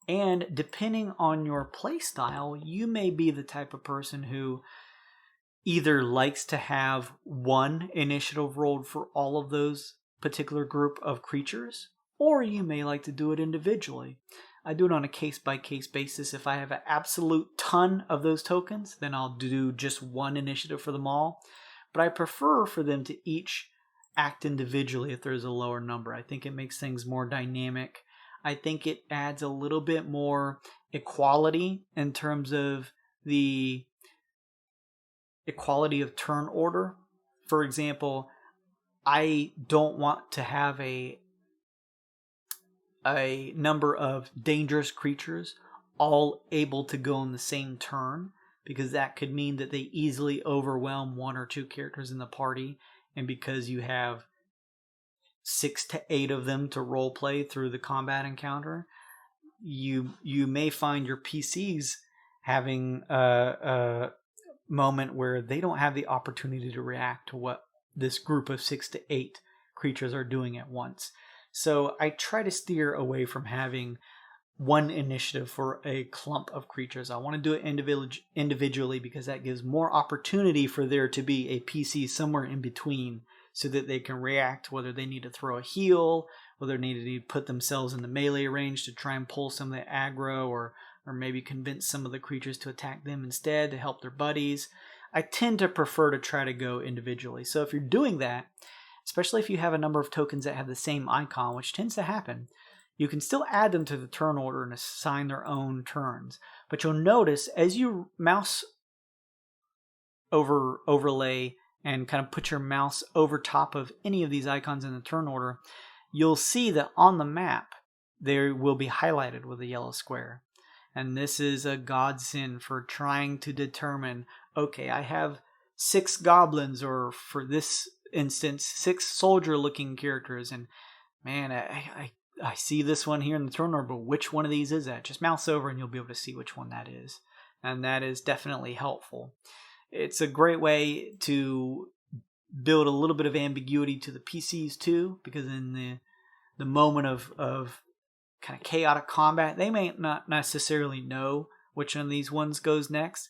And depending on your playstyle, you may be the type of person who either likes to have one initiative rolled for all of those particular group of creatures, or you may like to do it individually. I do it on a case-by-case basis. If I have an absolute ton of those tokens, then I'll do just one initiative for them all. But I prefer for them to each act individually if there's a lower number. I think it makes things more dynamic. I think it adds a little bit more equality in terms of the equality of turn order. For example, I don't want to have a number of dangerous creatures all able to go on the same turn, because that could mean that they easily overwhelm one or two characters in the party, and because you have 6 to 8 of them to role play through the combat encounter, you may find your PCs having a moment where they don't have the opportunity to react to what this group of 6 to 8 creatures are doing at once. So I try to steer away from having one initiative for a clump of creatures. I want to do it individually because that gives more opportunity for there to be a PC somewhere in between so that they can react, whether they need to throw a heal, whether they need to put themselves in the melee range to try and pull some of the aggro, or maybe convince some of the creatures to attack them instead to help their buddies. I tend to prefer to try to go individually. So if you're doing that, especially if you have a number of tokens that have the same icon, which tends to happen, you can still add them to the turn order and assign their own turns. But you'll notice as you mouse overlay and kind of put your mouse over top of any of these icons in the turn order, you'll see that on the map they will be highlighted with a yellow square. And this is a godsend for trying to determine, okay, I have 6 goblins, or for this instance, 6 soldier-looking characters, and man, I see this one here in the turn order, but which one of these is that? Just mouse over and you'll be able to see which one that is. And that is definitely helpful. It's a great way to build a little bit of ambiguity to the PCs too, because in the moment of kind of chaotic combat, they may not necessarily know which one of these ones goes next,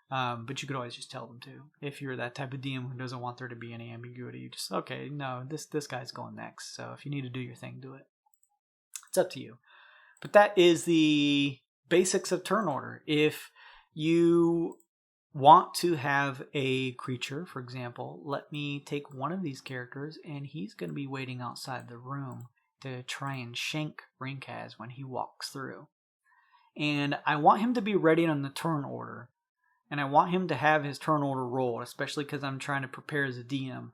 but you could always just tell them to. If you're that type of DM who doesn't want there to be any ambiguity, you just, okay, no, this guy's going next, so if you need to do your thing, do it. It's up to you. But that is the basics of turn order. If you want to have a creature, for example, let me take one of these characters, and he's going to be waiting outside the room to try and shank Rinkaz when he walks through. And I want him to be ready on the turn order. And I want him to have his turn order rolled, especially because I'm trying to prepare as a DM.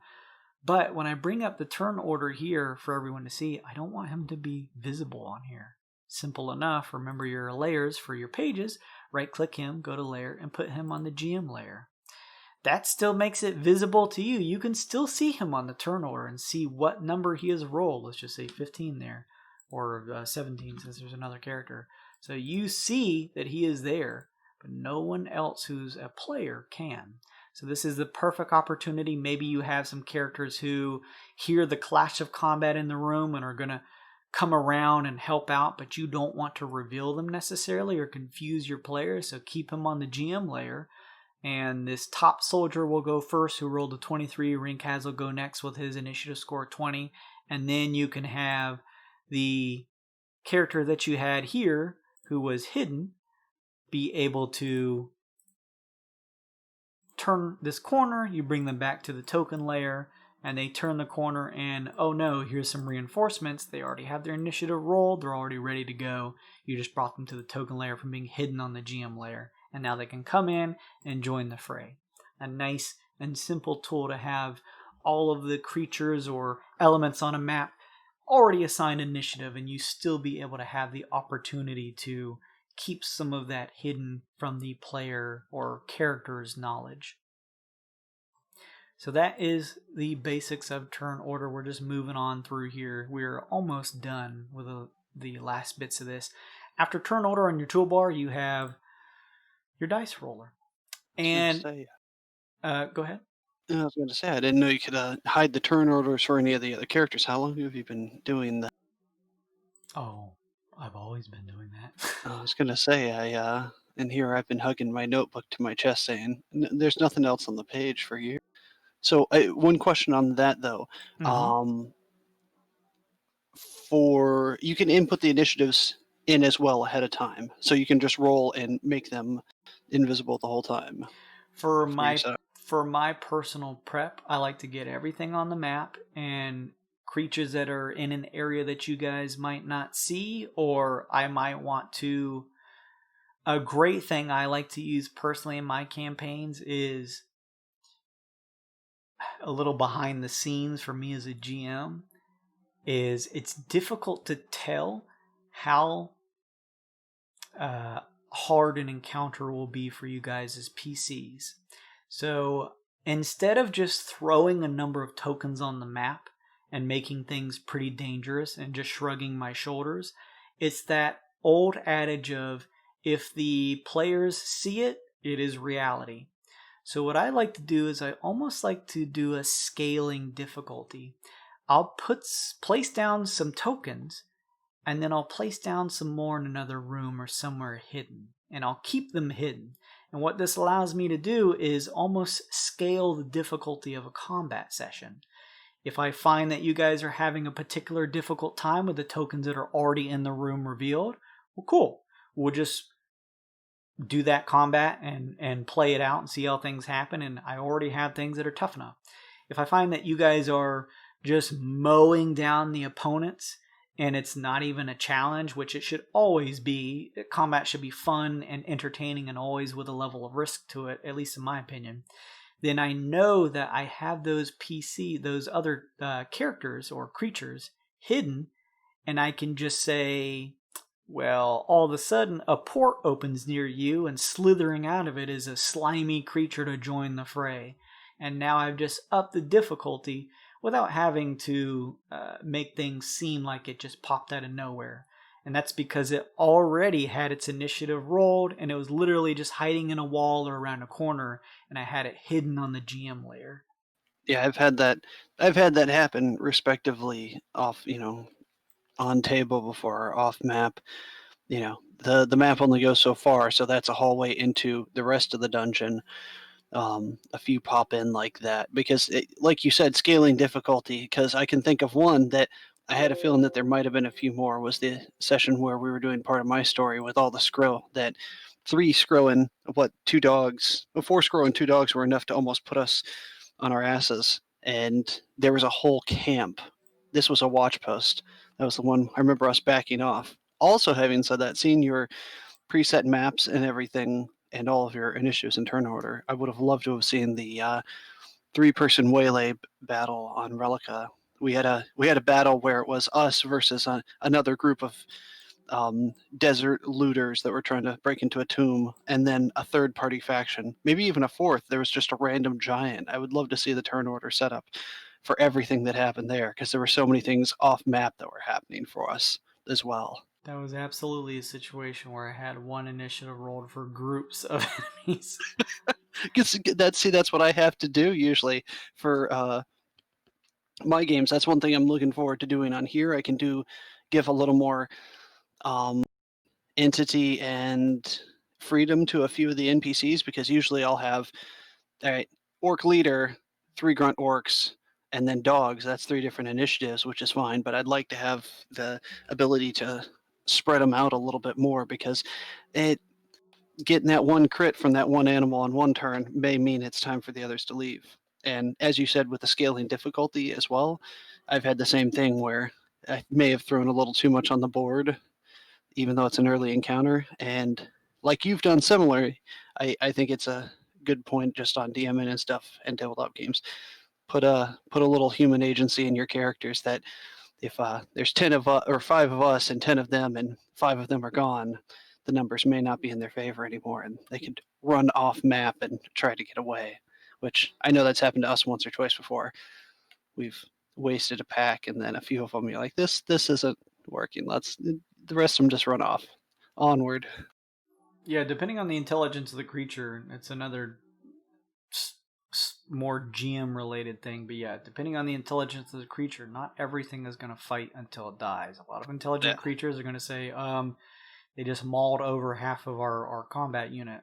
But when I bring up the turn order here for everyone to see, I don't want him to be visible on here. Simple enough. Remember your layers for your pages. Right-click him, go to layer, and put him on the GM layer. That still makes it visible to you. You can still see him on the turn order and see what number he has rolled. Let's just say 15 there, or 17 since there's another character. So you see that he is there, but no one else who's a player can. So this is the perfect opportunity. Maybe you have some characters who hear the clash of combat in the room and are going to come around and help out, but you don't want to reveal them necessarily or confuse your players, so keep them on the GM layer. And this top soldier will go first, who rolled a 23. Rinkaz will go next with his initiative score 20. And then you can have the character that you had here, who was hidden, be able to turn this corner. You bring them back to the token layer, and they turn the corner, and oh no, here's some reinforcements. They already have their initiative rolled. They're already ready to go. You just brought them to the token layer from being hidden on the GM layer. And now they can come in and join the fray. A nice and simple tool to have all of the creatures or elements on a map already assigned initiative, and you still be able to have the opportunity to keep some of that hidden from the player or character's knowledge. So that is the basics of turn order. We're just moving on through here. We're almost done with the last bits of this. After turn order on your toolbar, you have your dice roller. And go ahead. I was going to say, I didn't know you could hide the turn orders for any of the other characters. How long have you been doing that? Oh, I've always been doing that. I was going to say, in here I've been hugging my notebook to my chest saying, there's nothing else on the page for you. So one question on that, though. Mm-hmm. For you can input the initiatives in as well ahead of time, so you can just roll and make them invisible the whole time. For my personal prep, I like to get everything on the map, and creatures that are in an area that you guys might not see, or I might want to. A great thing I like to use personally in my campaigns is a little behind the scenes for me as a GM. Is it's difficult to tell how hard an encounter will be for you guys as PCs. So instead of just throwing a number of tokens on the map and making things pretty dangerous and just shrugging my shoulders, it's that old adage of if the players see it, it is reality. So what I like to do is I almost like to do a scaling difficulty. I'll place down some tokens, and then I'll place down some more in another room or somewhere hidden, and I'll keep them hidden. And what this allows me to do is almost scale the difficulty of a combat session. If I find that you guys are having a particular difficult time with the tokens that are already in the room revealed, well, cool. We'll just do that combat and play it out and see how things happen, and I already have things that are tough enough. If I find that you guys are just mowing down the opponents and it's not even a challenge, which it should always be, combat should be fun and entertaining and always with a level of risk to it, at least in my opinion, then I know that I have those other characters or creatures hidden, and I can just say, well, all of a sudden a port opens near you, and slithering out of it is a slimy creature to join the fray. And now I've just upped the difficulty without having to make things seem like it just popped out of nowhere. And that's because it already had its initiative rolled, and it was literally just hiding in a wall or around a corner, and I had it hidden on the GM layer. Yeah, I've had that happen respectively off, on table before or off map. The map only goes so far, so that's a hallway into the rest of the dungeon. A few pop in like that because, like you said, scaling difficulty. Because I can think of one that I had a feeling that there might have been a few more. Was the session where we were doing part of my story with all the scroll that 3 scroll and 2 dogs, 4 scroll and 2 dogs were enough to almost put us on our asses, and there was a whole camp. This was a watch post. That was the one I remember us backing off. Also, having said that, seeing your preset maps and everything and all of your initiatives in turn order, I would have loved to have seen the 3-person waylay battle on Relica. We had a battle where it was us versus another group of desert looters that were trying to break into a tomb, and then a third-party faction, maybe even a fourth. There was just a random giant. I would love to see the turn order setup for everything that happened there, because there were so many things off map that were happening for us as well. That was absolutely a situation where I had one initiative rolled for groups of enemies. That's what I have to do usually for my games. That's one thing I'm looking forward to doing on here. I can give a little more entity and freedom to a few of the NPCs, because usually I'll have, all right, orc leader, 3 grunt orcs, and then dogs. That's 3 different initiatives, which is fine. But I'd like to have the ability to spread them out a little bit more, because getting that one crit from that one animal on one turn may mean it's time for the others to leave. And as you said, with the scaling difficulty as well, I've had the same thing where I may have thrown a little too much on the board, even though it's an early encounter. And like you've done similar, I think it's a good point just on DMing and stuff and tabletop games. Put a little human agency in your characters, that if there's 10 of us or 5 of us and 10 of them and 5 of them are gone, the numbers may not be in their favor anymore, and they could run off map and try to get away, which I know that's happened to us once or twice before. We've wasted a pack, and then a few of them you're like, this isn't working. The rest of them just run off. Onward. Yeah, depending on the intelligence of the creature, it's another more GM related thing. But yeah, depending on the intelligence of the creature, not everything is going to fight until it dies. A lot of intelligent creatures are going to say, they just mauled over half of our combat unit.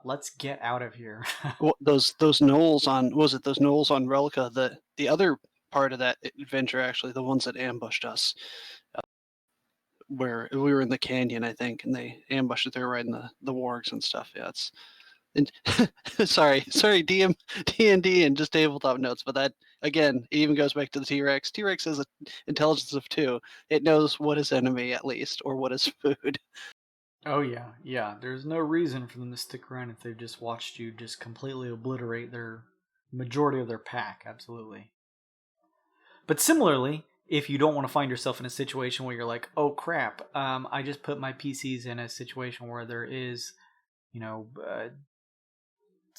Let's get out of here. Well, those gnolls on, was it those gnolls on Relica? The other part of that adventure, actually, the ones that ambushed us, where we were in the canyon, I think, and they ambushed it. They were riding the wargs and stuff. Yeah, it's. And sorry, D&D and just tabletop notes, but that again, it even goes back to the T-Rex. T-Rex has an intelligence of 2. It knows what is enemy at least, or what is food. Oh yeah. There's no reason for them to stick around if they've just watched you just completely obliterate their majority of their pack. Absolutely. But similarly, if you don't want to find yourself in a situation where you're like, oh crap, I just put my PCs in a situation where there is,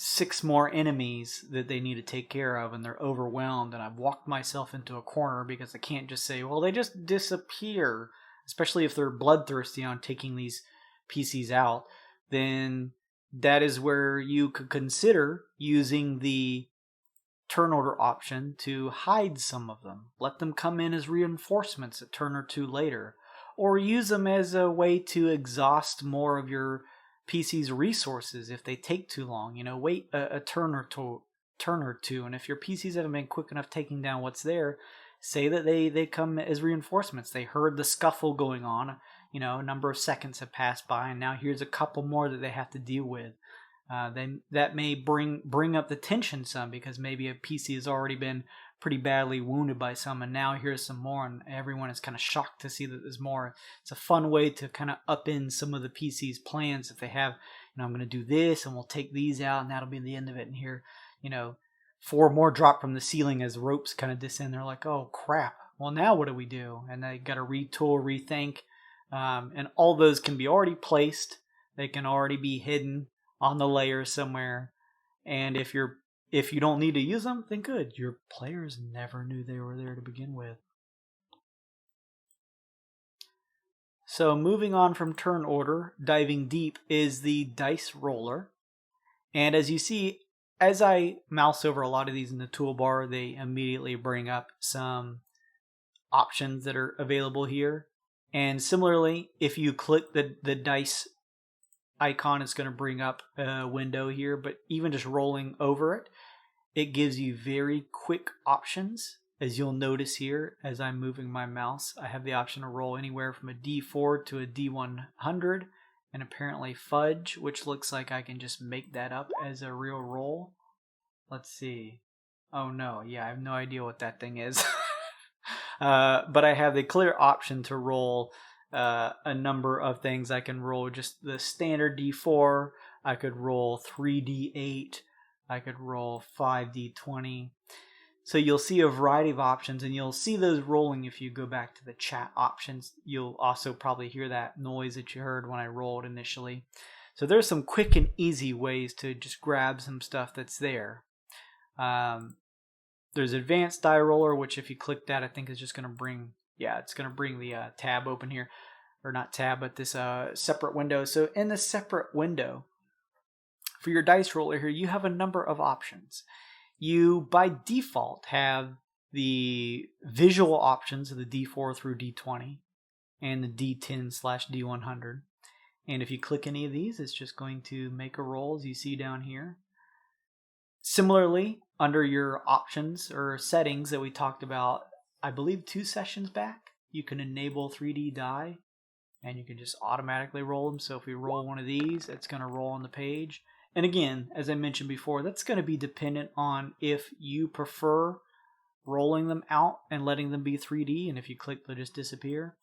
6 more enemies that they need to take care of, and they're overwhelmed, and I've walked myself into a corner because I can't just say, well, they just disappear, especially if they're bloodthirsty on taking these PCs out, then that is where you could consider using the turn order option to hide some of them. Let them come in as reinforcements a turn or 2 later, or use them as a way to exhaust more of your PC's resources if they take too long. Wait a turn or two, and if your PCs haven't been quick enough taking down what's there, say that they come as reinforcements. They heard the scuffle going on, a number of seconds have passed by, and now here's a couple more that they have to deal with. That may bring up the tension some, because maybe a PC has already been pretty badly wounded by some, and now here's some more, and everyone is kind of shocked to see that there's more. It's a fun way to kind of upend some of the PC's plans. If they have, I'm going to do this, and we'll take these out, and that'll be the end of it. And here, 4 more drop from the ceiling as ropes kind of descend. They're like, oh crap, well now what do we do? And they got to retool, rethink, and all those can be already placed. They can already be hidden on the layer somewhere, and if you don't need to use them, then good. Your players never knew they were there to begin with. So moving on from turn order, diving deep, is the dice roller. And as you see, as I mouse over a lot of these in the toolbar, they immediately bring up some options that are available here. And similarly, if you click the dice icon, it's going to bring up a window here, but even just rolling over it, it gives you very quick options. As you'll notice here, as I'm moving my mouse, I have the option to roll anywhere from a D4 to a D100, and apparently fudge, which looks like I can just make that up as a real roll. Let's see. Oh no, yeah, I have no idea what that thing is. But I have the clear option to roll a number of things. I can roll just the standard D4. I could roll 3D8. I could roll 5D20. So you'll see a variety of options, and you'll see those rolling if you go back to the chat options. You'll also probably hear that noise that you heard when I rolled initially. So there's some quick and easy ways to just grab some stuff that's there. There's advanced die roller, which if you click that, I think is just going to bring, it's going to bring the tab open here. Or not tab, but this separate window. So in the separate window, For your dice roller here, you have a number of options. You, by default, have the visual options of the D4 through D20 and the D10/D100. And if you click any of these, it's just going to make a roll, as you see down here. Similarly, under your options or settings that we talked about, I believe 2 sessions back, you can enable 3D die, and you can just automatically roll them. So if we roll one of these, it's going to roll on the page. And again, as I mentioned before, that's going to be dependent on if you prefer rolling them out and letting them be 3D, and if you click, they'll just disappear.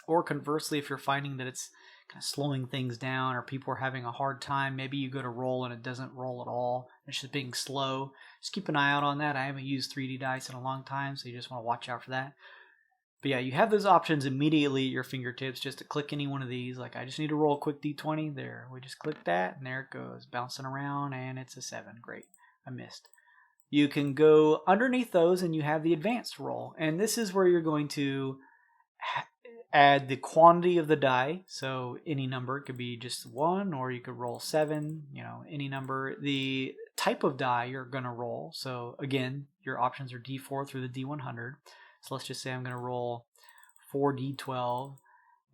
Or conversely, if you're finding that it's kind of slowing things down or people are having a hard time, maybe you go to roll and it doesn't roll at all. It's just being slow. Just keep an eye out on that. I haven't used 3D dice in a long time, so you just want to watch out for that. But yeah, you have those options immediately at your fingertips just to click any one of these. Like, I just need to roll a quick D20. There, we just click that, and there it goes, bouncing around, and it's a 7. Great, I missed. You can go underneath those, and you have the advanced roll. And this is where you're going to add the quantity of the die. So any number, it could be just 1, or you could roll 7, any number. The type of die you're going to roll. So again, your options are D4 through the D100. So let's just say I'm going to roll 4d12,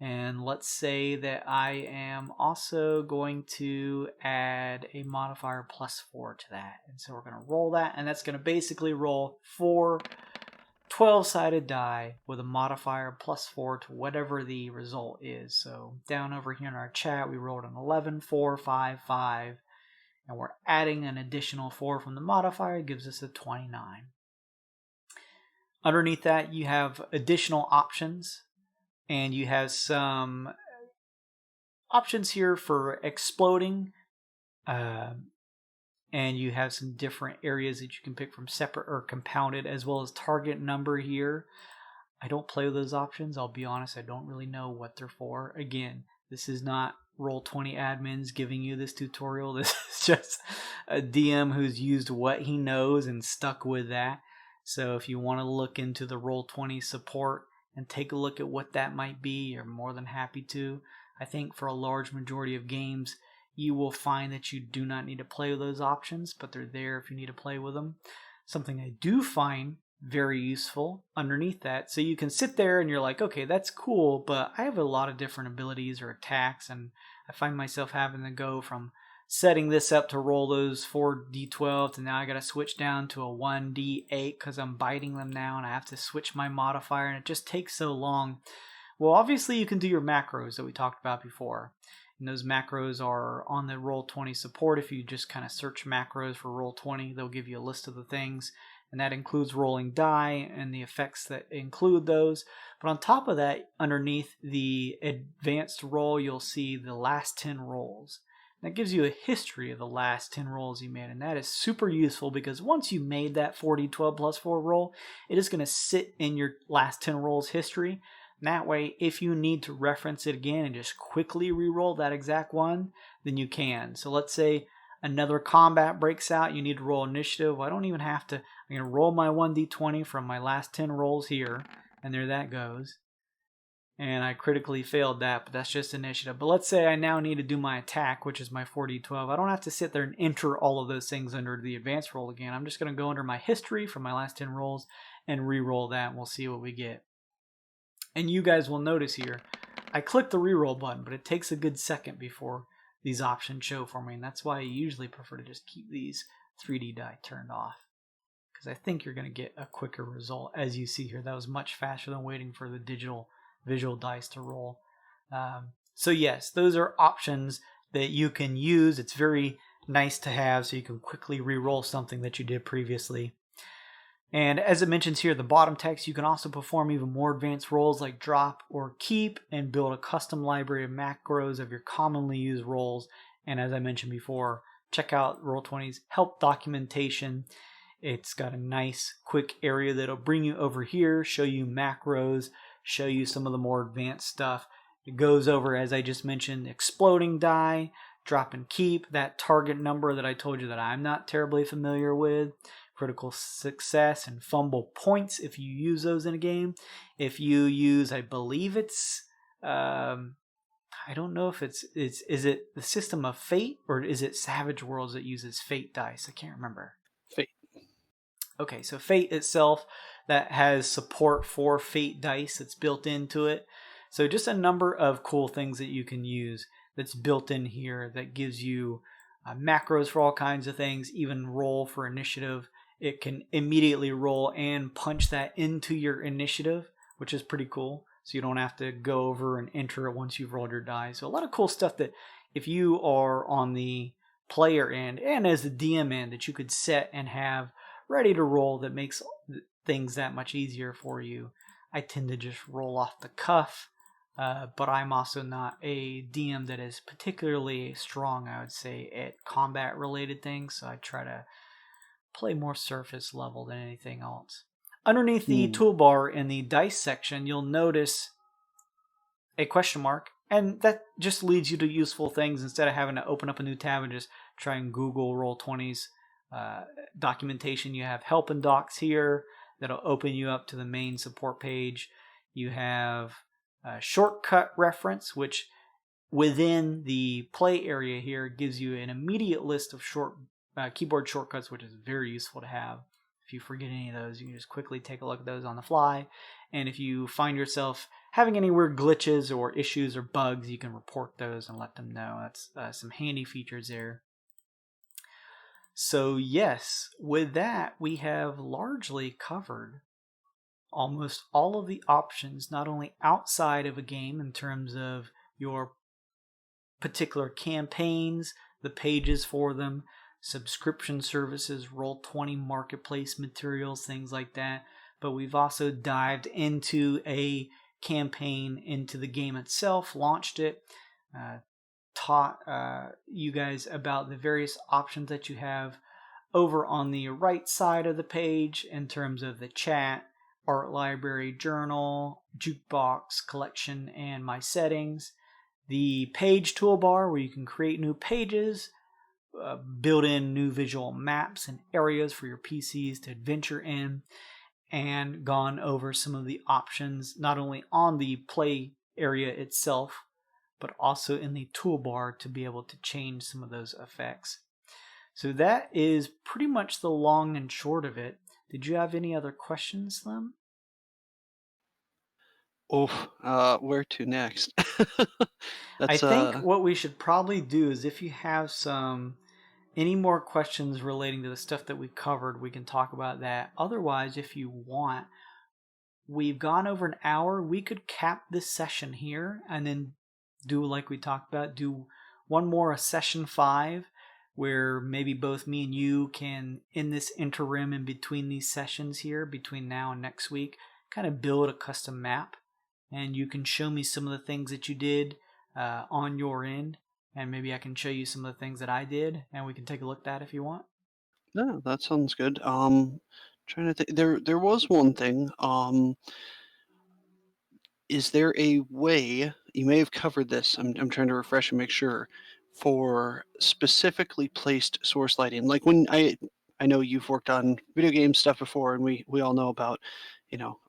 and let's say that I am also going to add a modifier +4 to that. And so we're going to roll that, and that's going to basically roll 4 12-sided die with a modifier +4 to whatever the result is. So down over here in our chat, we rolled an 11, 4, 5, 5, and we're adding an additional 4 from the modifier. It gives us a 29. Underneath that, you have additional options, and you have some options here for exploding, and you have some different areas that you can pick from separate or compounded, as well as target number here. I don't play with those options. I'll be honest, I don't really know what they're for. Again, this is not Roll20 admins giving you this tutorial. This is just a DM who's used what he knows and stuck with that. So if you want to look into the Roll20 support and take a look at what that might be, you're more than happy to. I think for a large majority of games, you will find that you do not need to play with those options, but they're there if you need to play with them. Something I do find very useful underneath that, so you can sit there and you're like, okay, that's cool, but I have a lot of different abilities or attacks, and I find myself having to go from setting this up to roll those 4d12 to now I got to switch down to a 1d8 because I'm biting them now, and I have to switch my modifier, and it just takes so long. Well, obviously you can do your macros that we talked about before. And those macros are on the Roll20 support. If you just kind of search macros for Roll20, they'll give you a list of the things. And that includes rolling die and the effects that include those. But on top of that, underneath the advanced roll, you'll see the last 10 rolls. That gives you a history of the last 10 rolls you made. And that is super useful because once you made that 4d12 +4 roll, it is going to sit in your last 10 rolls history. That way, if you need to reference it again and just quickly re-roll that exact one, then you can. So let's say another combat breaks out, you need to roll initiative. Well, I don't even have to. I'm going to roll my 1d20 from my last 10 rolls here, and there that goes. And I critically failed that, but that's just initiative. But let's say I now need to do my attack, which is my 4d12. I don't have to sit there and enter all of those things under the advanced roll again. I'm just going to go under my history from my last 10 rolls and re-roll that, and we'll see what we get. And you guys will notice here, I click the reroll button, but it takes a good second before these options show for me. And that's why I usually prefer to just keep these 3D die turned off, because I think you're going to get a quicker result. As you see here, that was much faster than waiting for the digital visual dice to roll. So yes, those are options that you can use. It's very nice to have so you can quickly re-roll something that you did previously. And as it mentions here, the bottom text, you can also perform even more advanced rolls like drop or keep and build a custom library of macros of your commonly used rolls. And as I mentioned before, check out Roll20's help documentation. It's got a nice quick area that'll bring you over here, show you macros, show you some of the more advanced stuff. It goes over, as I just mentioned, exploding die, drop and keep, that target number that I told you that I'm not terribly familiar with, critical success and fumble points if you use those in a game. If you use, I believe it's, I I don't know if is it the System of Fate or is it Savage Worlds that uses Fate dice? I can't remember. Fate. Okay, so Fate itself, that has support for Fate dice that's built into it. So just a number of cool things that you can use that's built in here that gives you macros for all kinds of things, even roll for initiative. It can immediately roll and punch that into your initiative, which is pretty cool. So you don't have to go over and enter it once you've rolled your die. So a lot of cool stuff that if you are on the player end and as the DM end that you could set and have ready to roll that makes things that much easier for you. I tend to just roll off the cuff, but I'm also not a DM that is particularly strong, I would say, at combat related things, so I try to play more surface level than anything else. Underneath the toolbar in the dice section, you'll notice a question mark, and that just leads you to useful things instead of having to open up a new tab and just try and Google Roll20's documentation. You have help and docs here that'll open you up to the main support page. You have a shortcut reference, which within the play area here gives you an immediate list of keyboard shortcuts, which is very useful to have. If you forget any of those, you can just quickly take a look at those on the fly. And if you find yourself having any weird glitches or issues or bugs, you can report those and let them know. That's some handy features there. So yes, with that, we have largely covered almost all of the options, not only outside of a game in terms of your particular campaigns, the pages for them, subscription services, Roll20 marketplace materials, things like that, but we've also dived into a campaign, into the game itself, launched it, taught you guys about the various options that you have over on the right side of the page in terms of the chat, art library, journal, jukebox, collection, and my settings. The page toolbar where you can create new pages, build in new visual maps and areas for your PCs to adventure in, and gone over some of the options not only on the play area itself, but also in the toolbar to be able to change some of those effects. So that is pretty much the long and short of it. Did you have any other questions, Slim? Where to next? I That's think what we should probably do is if you have any more questions relating to the stuff that we covered, we can talk about that. Otherwise, if you want, we've gone over an hour. We could cap this session here and then do like we talked about, do one more, a session 5, where maybe both me and you can, in this interim in between these sessions here, between now and next week, kind of build a custom map. And you can show me some of the things that you did on your end, and maybe I can show you some of the things that I did, and we can take a look at that if you want. No, that sounds good. Trying to think. There was one thing. Is there a way, you may have covered this, I'm trying to refresh and make sure, for specifically placed source lighting? Like when I know you've worked on video game stuff before, and we all know about,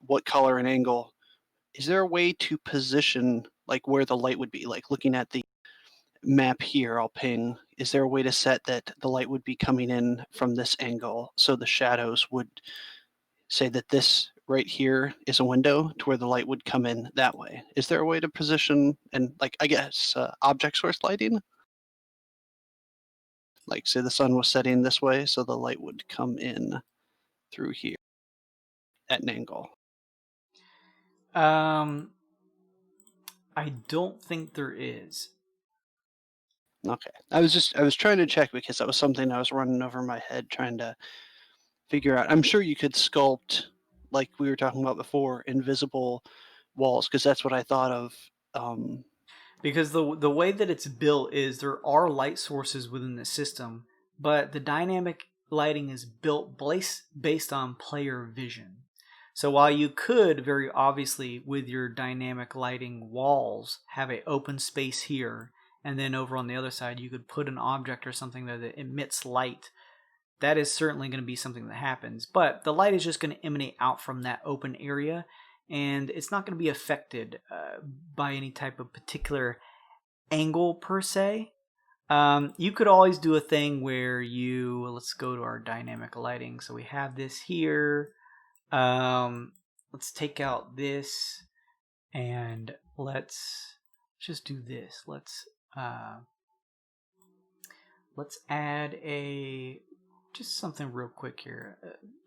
what color and angle. Is there a way to position like where the light would be? Like looking at the map here, I'll ping. Is there a way to set that the light would be coming in from this angle so the shadows would say that this right here is a window to where the light would come in that way? Is there a way to position and I guess object source lighting? Like say the sun was setting this way so the light would come in through here at an angle. I don't think there is. Okay. I was trying to check because that was something I was running over my head trying to figure out. I'm sure you could sculpt, like we were talking about before, invisible walls, because that's what I thought of. Because the way that it's built is there are light sources within the system, but the dynamic lighting is built based on player vision. So while you could very obviously with your dynamic lighting walls have an open space here, and then over on the other side you could put an object or something that emits light, that is certainly going to be something that happens. But the light is just going to emanate out from that open area, and it's not going to be affected by any type of particular angle per se. You could always do a thing where let's go to our dynamic lighting. So we have this here. Let's take out this and let's just do this. Let's add just something real quick here.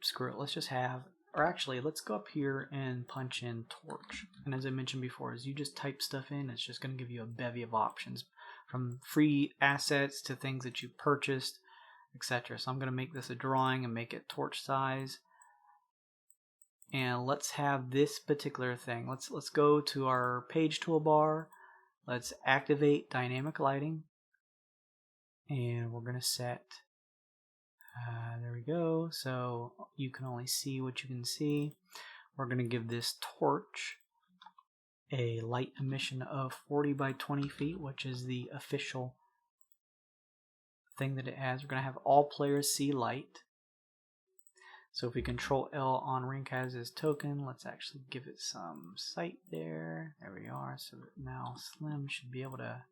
Screw it. Let's just let's go up here and punch in torch. And as I mentioned before, as you just type stuff in, it's just going to give you a bevy of options from free assets to things that you purchased, etc. So I'm going to make this a drawing and make it torch size. And let's have this particular thing. Let's go to our page toolbar. Let's activate dynamic lighting. And we're going to set, there we go. So you can only see what you can see. We're going to give this torch a light emission of 40 by 20 feet, which is the official thing that it has. We're going to have all players see light. So if we Control L on Rinkaz's token, let's actually give it some sight there. There we are. So now Slim should be able to,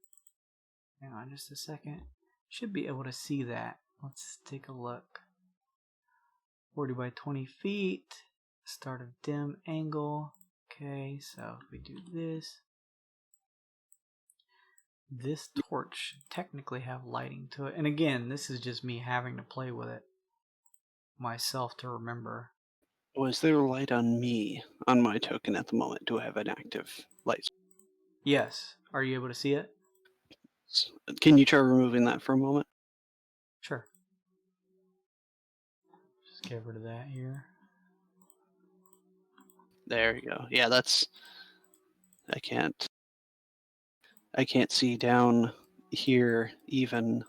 hang on just a second, should be able to see that. Let's take a look. 40 by 20 feet, start of dim angle. Okay, so if we do this torch should technically have lighting to it. And again, this is just me having to play with it myself to remember. Was there light on me on my token at the moment? Do I have an active light? Yes. Are you able to see it? Can you try removing that for a moment? Sure. Just get rid of that here. There you go. Yeah, I can't see down here even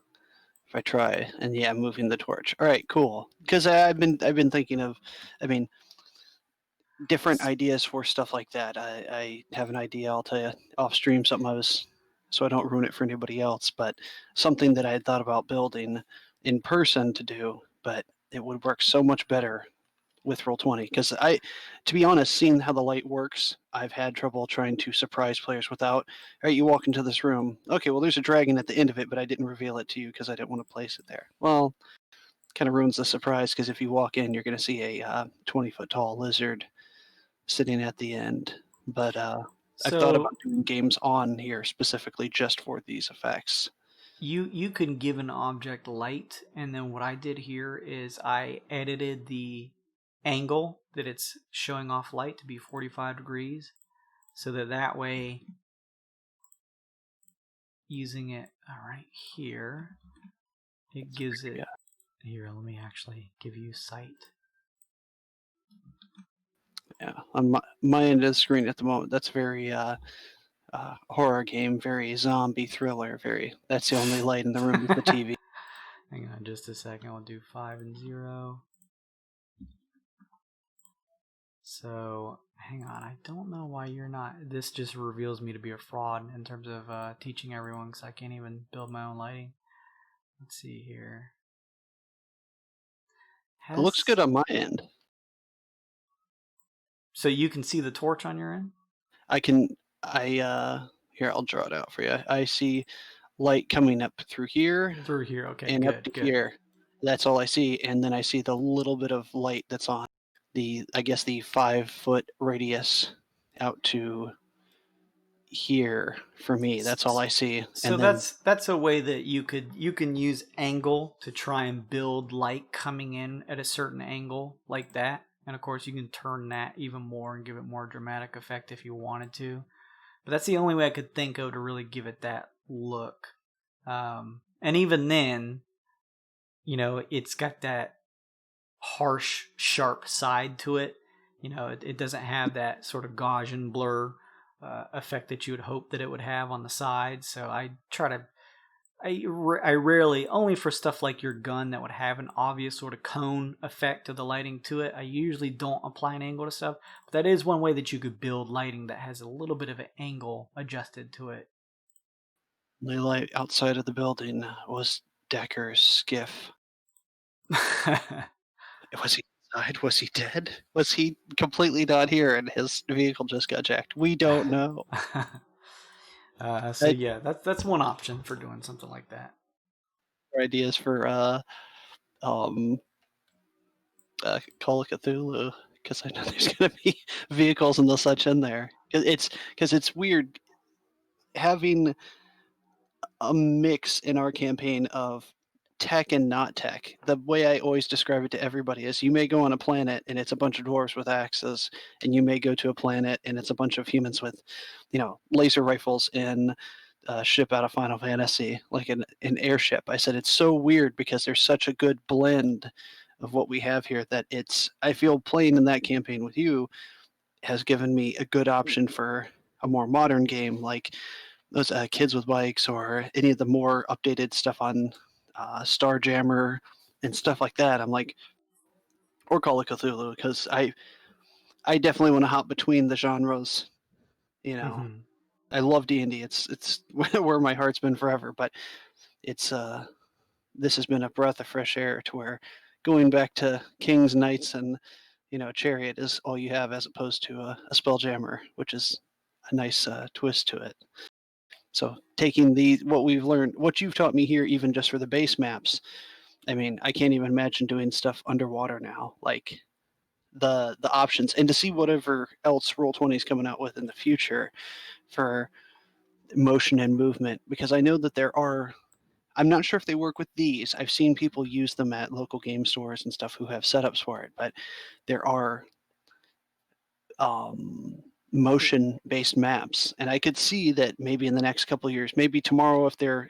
if I try. And yeah, moving the torch. All right, cool. Because I've been thinking of, different ideas for stuff like that. I have an idea. I'll tell you off stream something so I don't ruin it for anybody else. But something that I had thought about building in person to do, but it would work so much better with Roll20. Because to be honest, seeing how the light works, I've had trouble trying to surprise players without. All right, you walk into this room. Okay, well, there's a dragon at the end of it, but I didn't reveal it to you because I didn't want to place it there. Well, kind of ruins the surprise because if you walk in, you're going to see a 20-foot tall lizard sitting at the end. But I've thought about doing games on here specifically just for these effects. You can give an object light, and then what I did here is I edited the angle that it's showing off light to be 45 degrees, so that way, using it right here, it gives it, here, let me actually give you sight. Yeah, on my end of the screen at the moment, that's very horror game, very zombie thriller, that's the only light in the room is the TV. Hang on just a second, we'll do 5 and 0. So, hang on, I don't know why you're not, this just reveals me to be a fraud in terms of teaching everyone, because I can't even build my own lighting. Let's see here. It looks good on my end. So you can see the torch on your end? Here, I'll draw it out for you. I see light coming up through here. Through here, okay, and good, up to good. here. That's all I see. And then I see the little bit of light that's on the 5-foot radius out to here for me. That's all I see. So and that's a way that you can use angle to try and build light coming in at a certain angle like that. And of course you can turn that even more and give it more dramatic effect if you wanted to. But that's the only way I could think of to really give it that look. And even then, it's got that harsh, sharp side to it. It doesn't have that sort of Gaussian blur effect that you would hope that it would have on the side. So I rarely, only for stuff like your gun that would have an obvious sort of cone effect to the lighting to it, I usually don't apply an angle to stuff. But that is one way that you could build lighting that has a little bit of an angle adjusted to it. the light outside of the building was Decker's skiff. Was he inside? Was he dead? Was he completely not here and his vehicle just got jacked? We don't know. So yeah, that's one option for doing something like that. Ideas for um, Call of Cthulhu, because I know there's going to be vehicles and the such in there. It's weird having a mix in our campaign of tech and not tech. The way I always describe it to everybody is you may go on a planet and it's a bunch of dwarves with axes, and you may go to a planet and it's a bunch of humans with, laser rifles in a ship out of Final Fantasy, like an airship. I said it's so weird because there's such a good blend of what we have here that I feel playing in that campaign with you has given me a good option for a more modern game like those Kids with Bikes or any of the more updated stuff on Starjammer and stuff like that. I'm like, or Call of Cthulhu, because I definitely want to hop between the genres. Mm-hmm. I love D&D. It's where my heart's been forever, but it's this has been a breath of fresh air to where going back to Kings, Knights, and Chariot is all you have as opposed to a Spelljammer, which is a nice twist to it. So taking what we've learned, what you've taught me here, even just for the base maps, I mean, I can't even imagine doing stuff underwater now, like the options, and to see whatever else Roll20 is coming out with in the future for motion and movement, because I know that there are. I'm not sure if they work with these. I've seen people use them at local game stores and stuff who have setups for it, but there are motion-based maps, and I could see that maybe in the next couple of years, maybe tomorrow if they're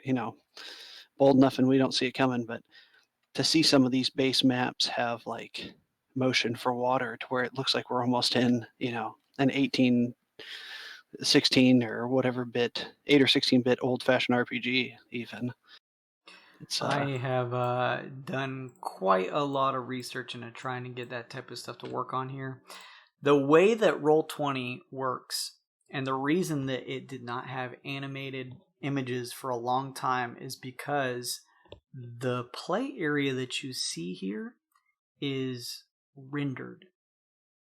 bold enough and we don't see it coming, but to see some of these base maps have like motion for water to where it looks like we're almost in an 1816 or whatever bit 8 or 16-bit old-fashioned RPG even. I have done quite a lot of research into trying to get that type of stuff to work on here. The way that Roll20 works, and the reason that it did not have animated images for a long time, is because the play area that you see here is rendered.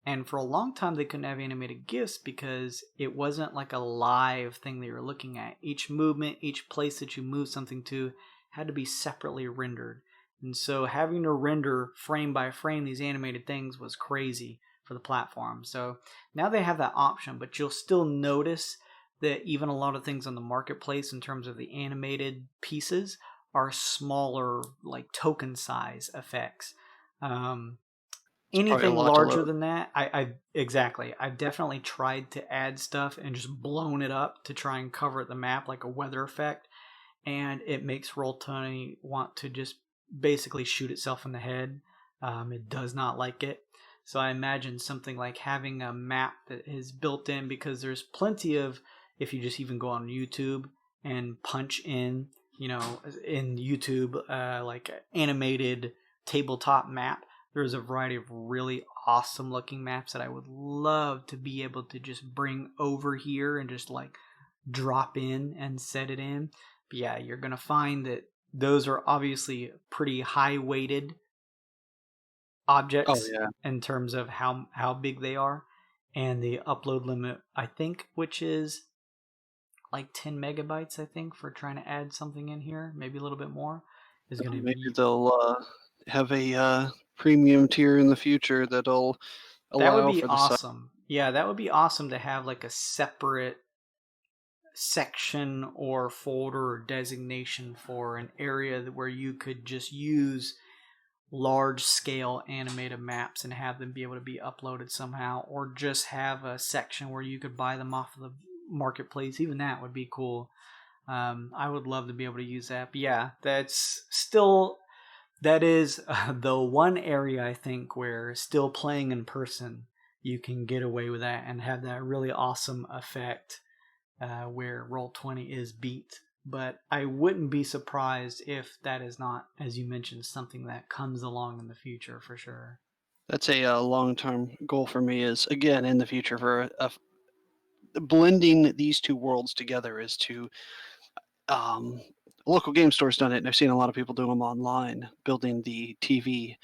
And for a long time, they couldn't have animated GIFs because it wasn't like a live thing they were looking at. Each movement, each place that you move something to had to be separately rendered. And so having to render frame by frame these animated things was crazy for the platform. So now they have that option, but you'll still notice that even a lot of things on the marketplace in terms of the animated pieces are smaller, like token size effects. Anything larger than that, exactly. I've definitely tried to add stuff and just blown it up to try and cover the map like a weather effect, and it makes Roll20 want to just basically shoot itself in the head. It does not like it. So I imagine something like having a map that is built in, because there's plenty of, if you just even go on YouTube and punch in, in YouTube, like animated tabletop map, there's a variety of really awesome looking maps that I would love to be able to just bring over here and just like drop in and set it in. But yeah, you're going to find that those are obviously pretty high weighted objects in terms of how big they are. And the upload limit, I think, which is like 10 megabytes, I think, for trying to add something in here, maybe a little bit more, is going to maybe they'll have a premium tier in the future that'll allow that would be for the awesome. Yeah, that would be awesome to have like a separate section or folder or designation for an area where you could just use large scale animated maps and have them be able to be uploaded somehow, or just have a section where you could buy them off of the marketplace. Even that would be cool. I would love to be able to use that. But yeah, that is the one area I think where still playing in person you can get away with that and have that really awesome effect where Roll20 is beat. But I wouldn't be surprised if that is not, as you mentioned, something that comes along in the future for sure. That's a long-term goal for me, is again in the future for blending these two worlds together, is to local game store's done it, and I've seen a lot of people do them online, building the TV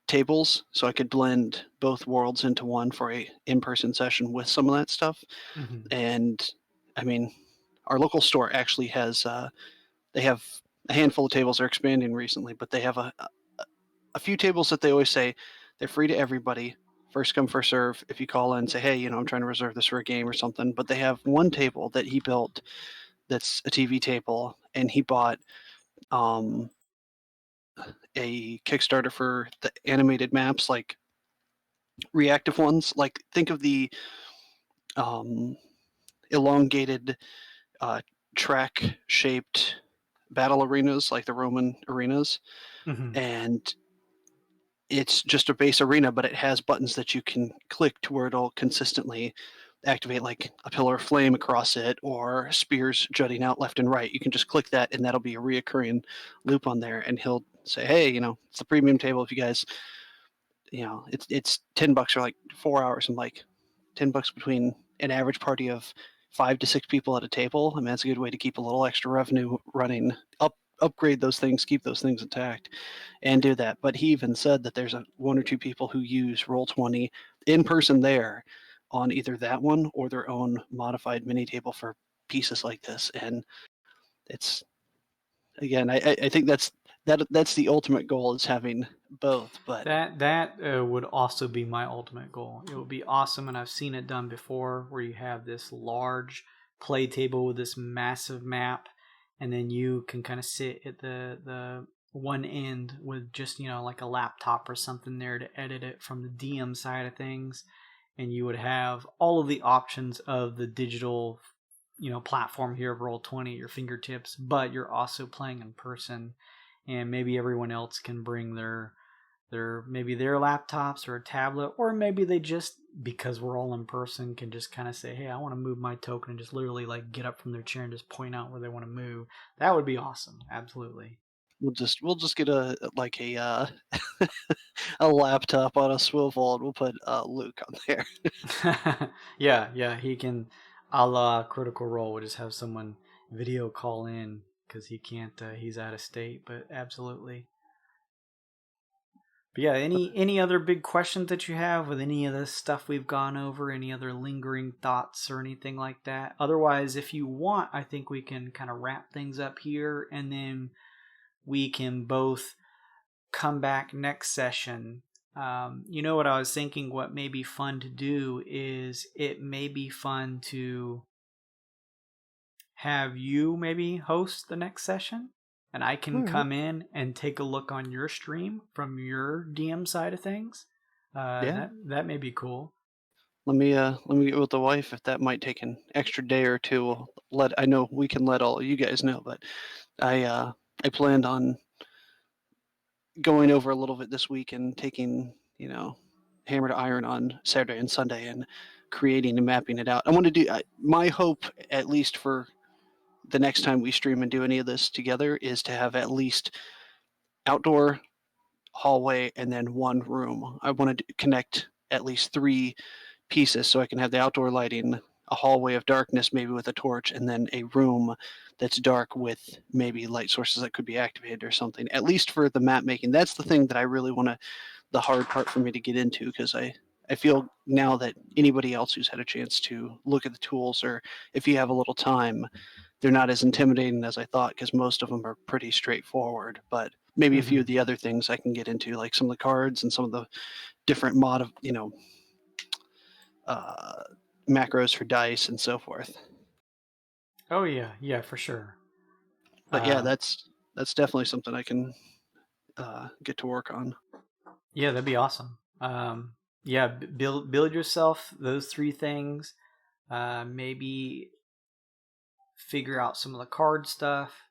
tables, so I could blend both worlds into one for a in-person session with some of that stuff. Mm-hmm. And I mean, our local store actually has, they have a handful of tables. They're expanding recently, but they have a few tables that they always say they're free to everybody. First come, first serve. If you call in and say, hey, I'm trying to reserve this for a game or something. But they have one table that he built that's a TV table, and he bought a Kickstarter for the animated maps, like reactive ones. Like think of the elongated track-shaped battle arenas, like the Roman arenas, and it's just a base arena, but it has buttons that you can click to where it'll consistently activate, like a pillar of flame across it or spears jutting out left and right. You can just click that, and that'll be a reoccurring loop on there. And he'll say, "Hey, it's a premium table. If you guys, it's $10 for like 4 hours." And like $10 between an average party of 5 to 6 people at a table. I mean, that's a good way to keep a little extra revenue running. Upgrade those things, keep those things intact, and do that. But he even said that there's one or two people who use Roll20 in person there on either that one or their own modified mini table for pieces like this. And it's, again, I think that's the ultimate goal, is having both. But that would also be my ultimate goal. It would be awesome, and I've seen it done before, where you have this large play table with this massive map, and then you can kind of sit at the one end with just like a laptop or something there to edit it from the DM side of things, and you would have all of the options of the digital platform here of Roll20 at your fingertips, but you're also playing in person, and maybe everyone else can bring their maybe their laptops or a tablet, or maybe they just, because we're all in person, can just kind of say, hey, I want to move my token, and just literally like get up from their chair and just point out where they want to move. That would be awesome. Absolutely. we'll just get a a laptop on a swivel, and we'll put Luke on there. Yeah, he can, a la Critical Role, we'll just have someone video call in because he can't, he's out of state, but absolutely. But yeah, any other big questions that you have with any of the stuff we've gone over? Any other lingering thoughts or anything like that? Otherwise, if you want, I think we can kind of wrap things up here, and then we can both come back next session. What I was thinking, what may be fun to do is, it may be fun to have you maybe host the next session, and I can come in and take a look on your stream from your DM side of things. Yeah. That may be cool. Let me get with the wife. If that might take an extra day or two, I know we can let all of you guys know, but I planned on going over a little bit this week and taking, hammer to iron on Saturday and Sunday and creating and mapping it out. I want to do, my hope, at least for the next time we stream and do any of this together, is to have at least outdoor, hallway, and then one room. I want to connect at least 3 pieces so I can have the outdoor lighting, a hallway of darkness, maybe with a torch, and then a room that's dark with maybe light sources that could be activated or something, at least for the map making. That's the thing that I really want to, the hard part for me to get into, because I feel now that anybody else who's had a chance to look at the tools, or if you have a little time, they're not as intimidating as I thought, because most of them are pretty straightforward. But maybe a few of the other things I can get into, like some of the cards and some of the different macros for dice and so forth. Oh yeah, for sure. But yeah, that's definitely something I can get to work on. Yeah, that'd be awesome. Yeah, build yourself those 3 things. Maybe figure out some of the card stuff.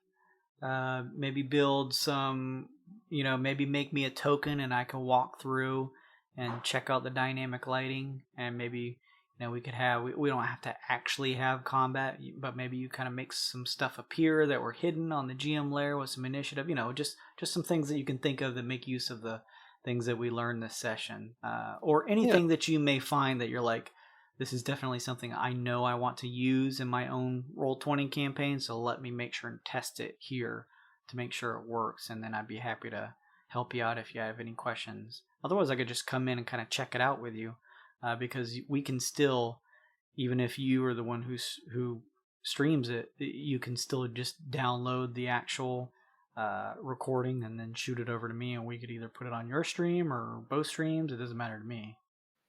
Maybe build some, maybe make me a token and I can walk through and check out the dynamic lighting, and maybe we could have, we don't have to actually have combat, but maybe you kind of make some stuff appear that were hidden on the GM layer with some initiative, just some things that you can think of that make use of the things that we learned this session, or anything that you may find that you're like, this is definitely something I know I want to use in my own Roll20 campaign, so let me make sure and test it here to make sure it works, and then I'd be happy to help you out if you have any questions. Otherwise, I could just come in and kind of check it out with you, because we can still, even if you are the one who streams it, you can still just download the actual recording and then shoot it over to me, and we could either put it on your stream or both streams. It doesn't matter to me.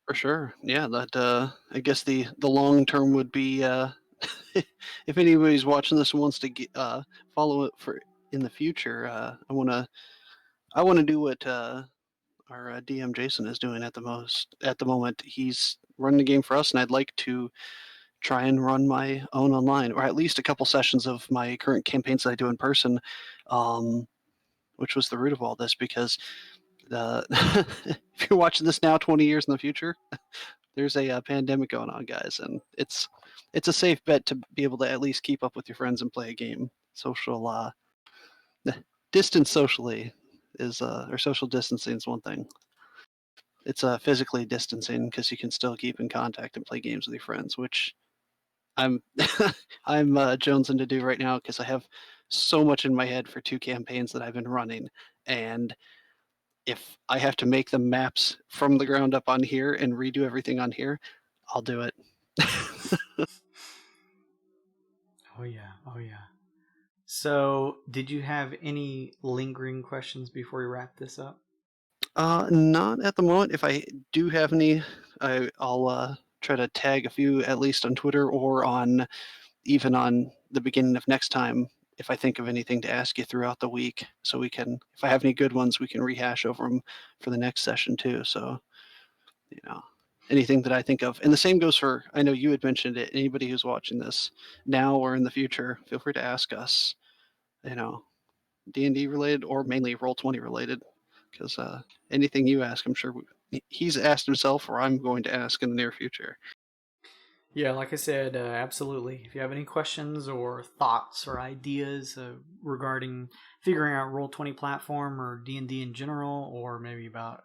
For sure. Yeah, that I guess the long term would be if anybody's watching this and wants to follow it for in the future, I want to do what our DM Jason is doing at the moment. He's running the game for us, and I'd like to try and run my own online, or at least a couple sessions of my current campaigns that I do in person, which was the root of all this. Because if you're watching this now, 20 years in the future, there's a pandemic going on, guys, and it's a safe bet to be able to at least keep up with your friends and play a game. Social distance socially is or social distancing is one thing. It's physically distancing because you can still keep in contact and play games with your friends, which I'm I'm jonesing to do right now because I have so much in my head for 2 campaigns that I've been running, and if I have to make the maps from the ground up on here and redo everything on here, I'll do it. Oh yeah, oh yeah. So, did you have any lingering questions before we wrap this up? Not at the moment. If I do have any, I'll try to tag a few at least on Twitter or even on the beginning of next time if I think of anything to ask you throughout the week. So we can, if I have any good ones, we can rehash over them for the next session too. So, anything that I think of. And the same goes for, I know you had mentioned it, anybody who's watching this now or in the future, feel free to ask us, D&D related or mainly Roll20 related, because anything you ask, I'm sure he's asked himself or I'm going to ask in the near future. Yeah, like I said, absolutely. If you have any questions or thoughts or ideas regarding figuring out Roll20 platform or D&D in general, or maybe about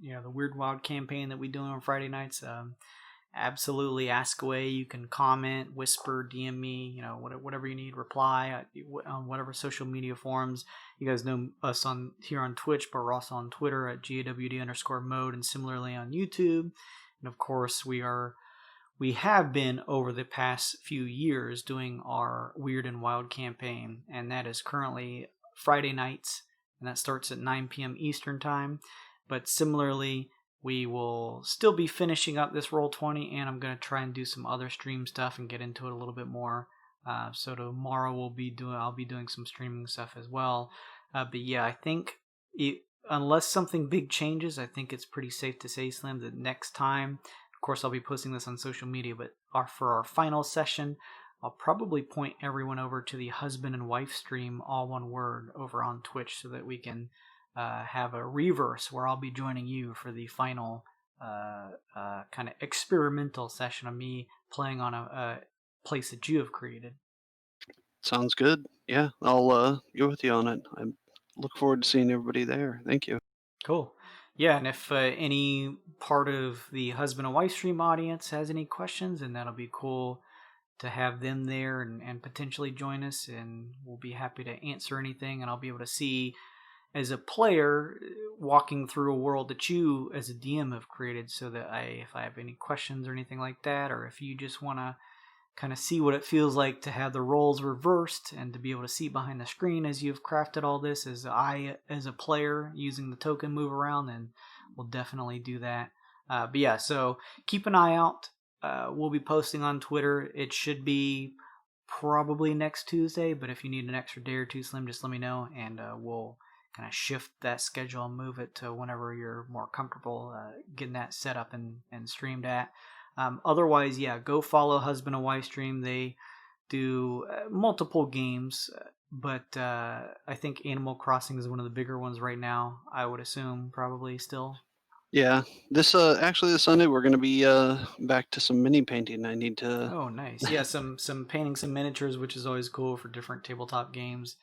the Weird Wild campaign that we do on Friday nights, absolutely ask away. You can comment, whisper, DM me, whatever you need, reply on whatever social media forums. You guys know us here on Twitch, but we're also on Twitter at GAWD_mode, and similarly on YouTube. And of course, we have been over the past few years doing our Weird and Wild campaign, and that is currently Friday nights, and that starts at 9 p.m. Eastern time. But similarly, we will still be finishing up this Roll20, and I'm going to try and do some other stream stuff and get into it a little bit more. So tomorrow I'll be doing some streaming stuff as well. But yeah, I think unless something big changes, I think it's pretty safe to say, Slim, that next time, of course, I'll be posting this on social media, but for our final session, I'll probably point everyone over to the husband and wife stream, all one word, over on Twitch, so that we can have a reverse where I'll be joining you for the final kind of experimental session of me playing on a place that you have created. Sounds good. Yeah, I'll go with you on it. I look forward to seeing everybody there. Thank you. Cool. Yeah, and if any part of the husband and wife stream audience has any questions, then that'll be cool to have them there and potentially join us, and we'll be happy to answer anything, and I'll be able to see as a player walking through a world that you as a DM have created, so that if I have any questions or anything like that, or if you just want to kind of see what it feels like to have the roles reversed and to be able to see behind the screen as you've crafted all this as a player using the token move around, then we'll definitely do that. But yeah, so keep an eye out. We'll be posting on Twitter. It should be probably next Tuesday, but if you need an extra day or two, Slim, just let me know, and we'll kind of shift that schedule and move it to whenever you're more comfortable getting that set up and streamed at. Otherwise, yeah, go follow Husband and Wife Stream. They do multiple games, but I think Animal Crossing is one of the bigger ones right now. I would assume probably still. Yeah, this Sunday we're gonna be back to some mini painting. I need to. Oh, nice. Yeah, some painting some miniatures, which is always cool for different tabletop games.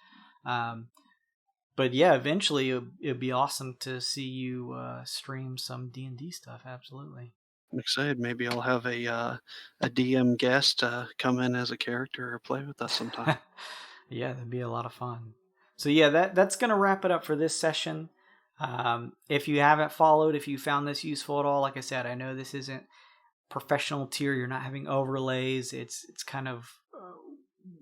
But yeah, eventually it'd be awesome to see you stream some D&D stuff. Absolutely. I'm excited. Maybe I'll have a DM guest come in as a character or play with us sometime. Yeah, that'd be a lot of fun. So yeah, that's gonna wrap it up for this session. If you haven't followed, if you found this useful at all, like I said, I know this isn't professional tier. You're not having overlays. It's kind of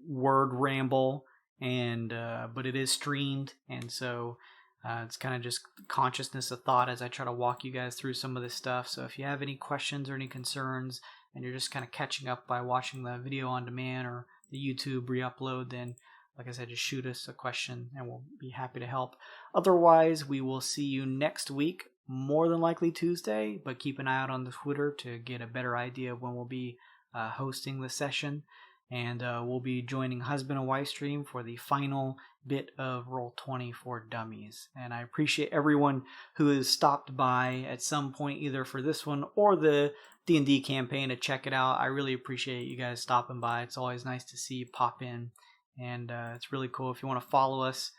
word ramble, and but it is streamed, and so it's kind of just consciousness of thought as I try to walk you guys through some of this stuff. So if you have any questions or any concerns, and you're just kind of catching up by watching the video on demand or the YouTube re-upload, then like I said, just shoot us a question and we'll be happy to help. Otherwise, we will see you next week, more than likely Tuesday, but keep an eye out on the Twitter to get a better idea of when we'll be hosting the session. And we'll be joining husband and wife stream for the final bit of Roll20 for Dummies. And I appreciate everyone who has stopped by at some point, either for this one or the D&D campaign, to check it out. I really appreciate you guys stopping by. It's always nice to see you pop in, and it's really cool. If you want to follow us,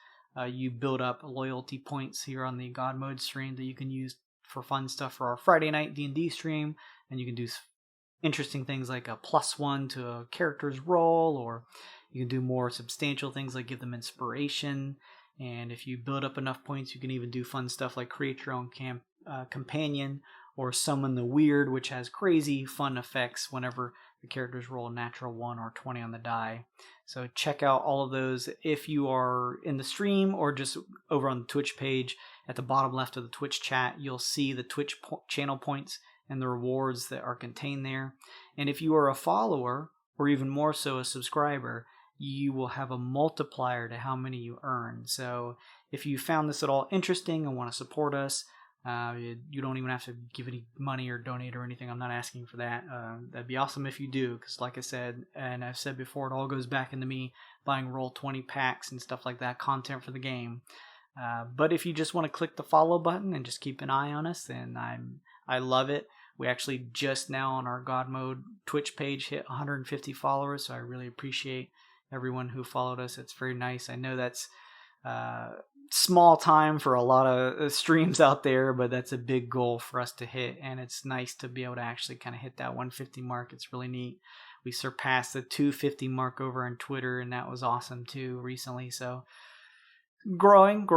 you build up loyalty points here on the God Mode stream that you can use for fun stuff for our Friday night D&D stream, and you can do interesting things like a +1 to a character's roll, or you can do more substantial things like give them inspiration. And if you build up enough points, you can even do fun stuff like create your own companion, or summon the weird, which has crazy fun effects whenever the characters roll a natural 1 or 20 on the die. So check out all of those if you are in the stream or just over on the Twitch page. At the bottom left of the Twitch chat, you'll see the Twitch channel points and the rewards that are contained there. And if you are a follower, or even more so a subscriber, you will have a multiplier to how many you earn. So if you found this at all interesting and want to support us, you don't even have to give any money or donate or anything. I'm not asking for that. That'd be awesome if you do, because like I said, and I've said before, it all goes back into me buying Roll20 packs and stuff like that, content for the game. But if you just want to click the follow button and just keep an eye on us, then I love it. We actually just now on our God Mode Twitch page hit 150 followers, so I really appreciate everyone who followed us. It's very nice. I know that's small time for a lot of streams out there, but that's a big goal for us to hit, and it's nice to be able to actually kind of hit that 150 mark. It's really neat. We surpassed the 250 mark over on Twitter, and that was awesome too recently. So growing.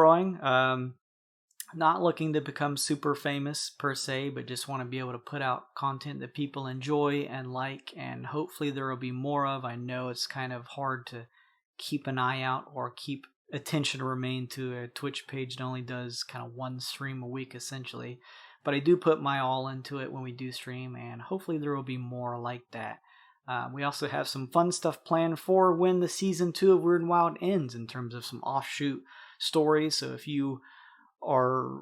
Not looking to become super famous per se, but just want to be able to put out content that people enjoy and like, and hopefully there will be more of. I know it's kind of hard to keep an eye out or keep attention to remain to a Twitch page that only does kind of one stream a week essentially, but I do put my all into it when we do stream, and hopefully there will be more like that. We also have some fun stuff planned for when the season 2 of Weird and Wild ends in terms of some offshoot stories. So if you are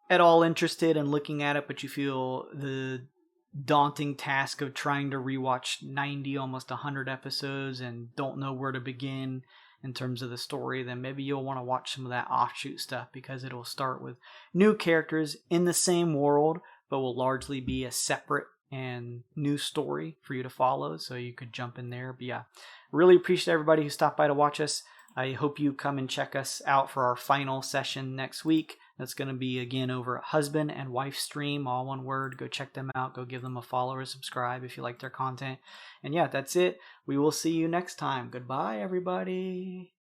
at all interested in looking at it, but you feel the daunting task of trying to rewatch 90, almost 100 episodes and don't know where to begin in terms of the story, then maybe you'll want to watch some of that offshoot stuff, because it'll start with new characters in the same world, but will largely be a separate and new story for you to follow, so you could jump in there. But yeah, really appreciate everybody who stopped by to watch us. I hope you come and check us out for our final session next week. That's going to be, again, over at Husband and Wife Stream, all one word. Go check them out. Go give them a follow or subscribe if you like their content. And yeah, that's it. We will see you next time. Goodbye, everybody.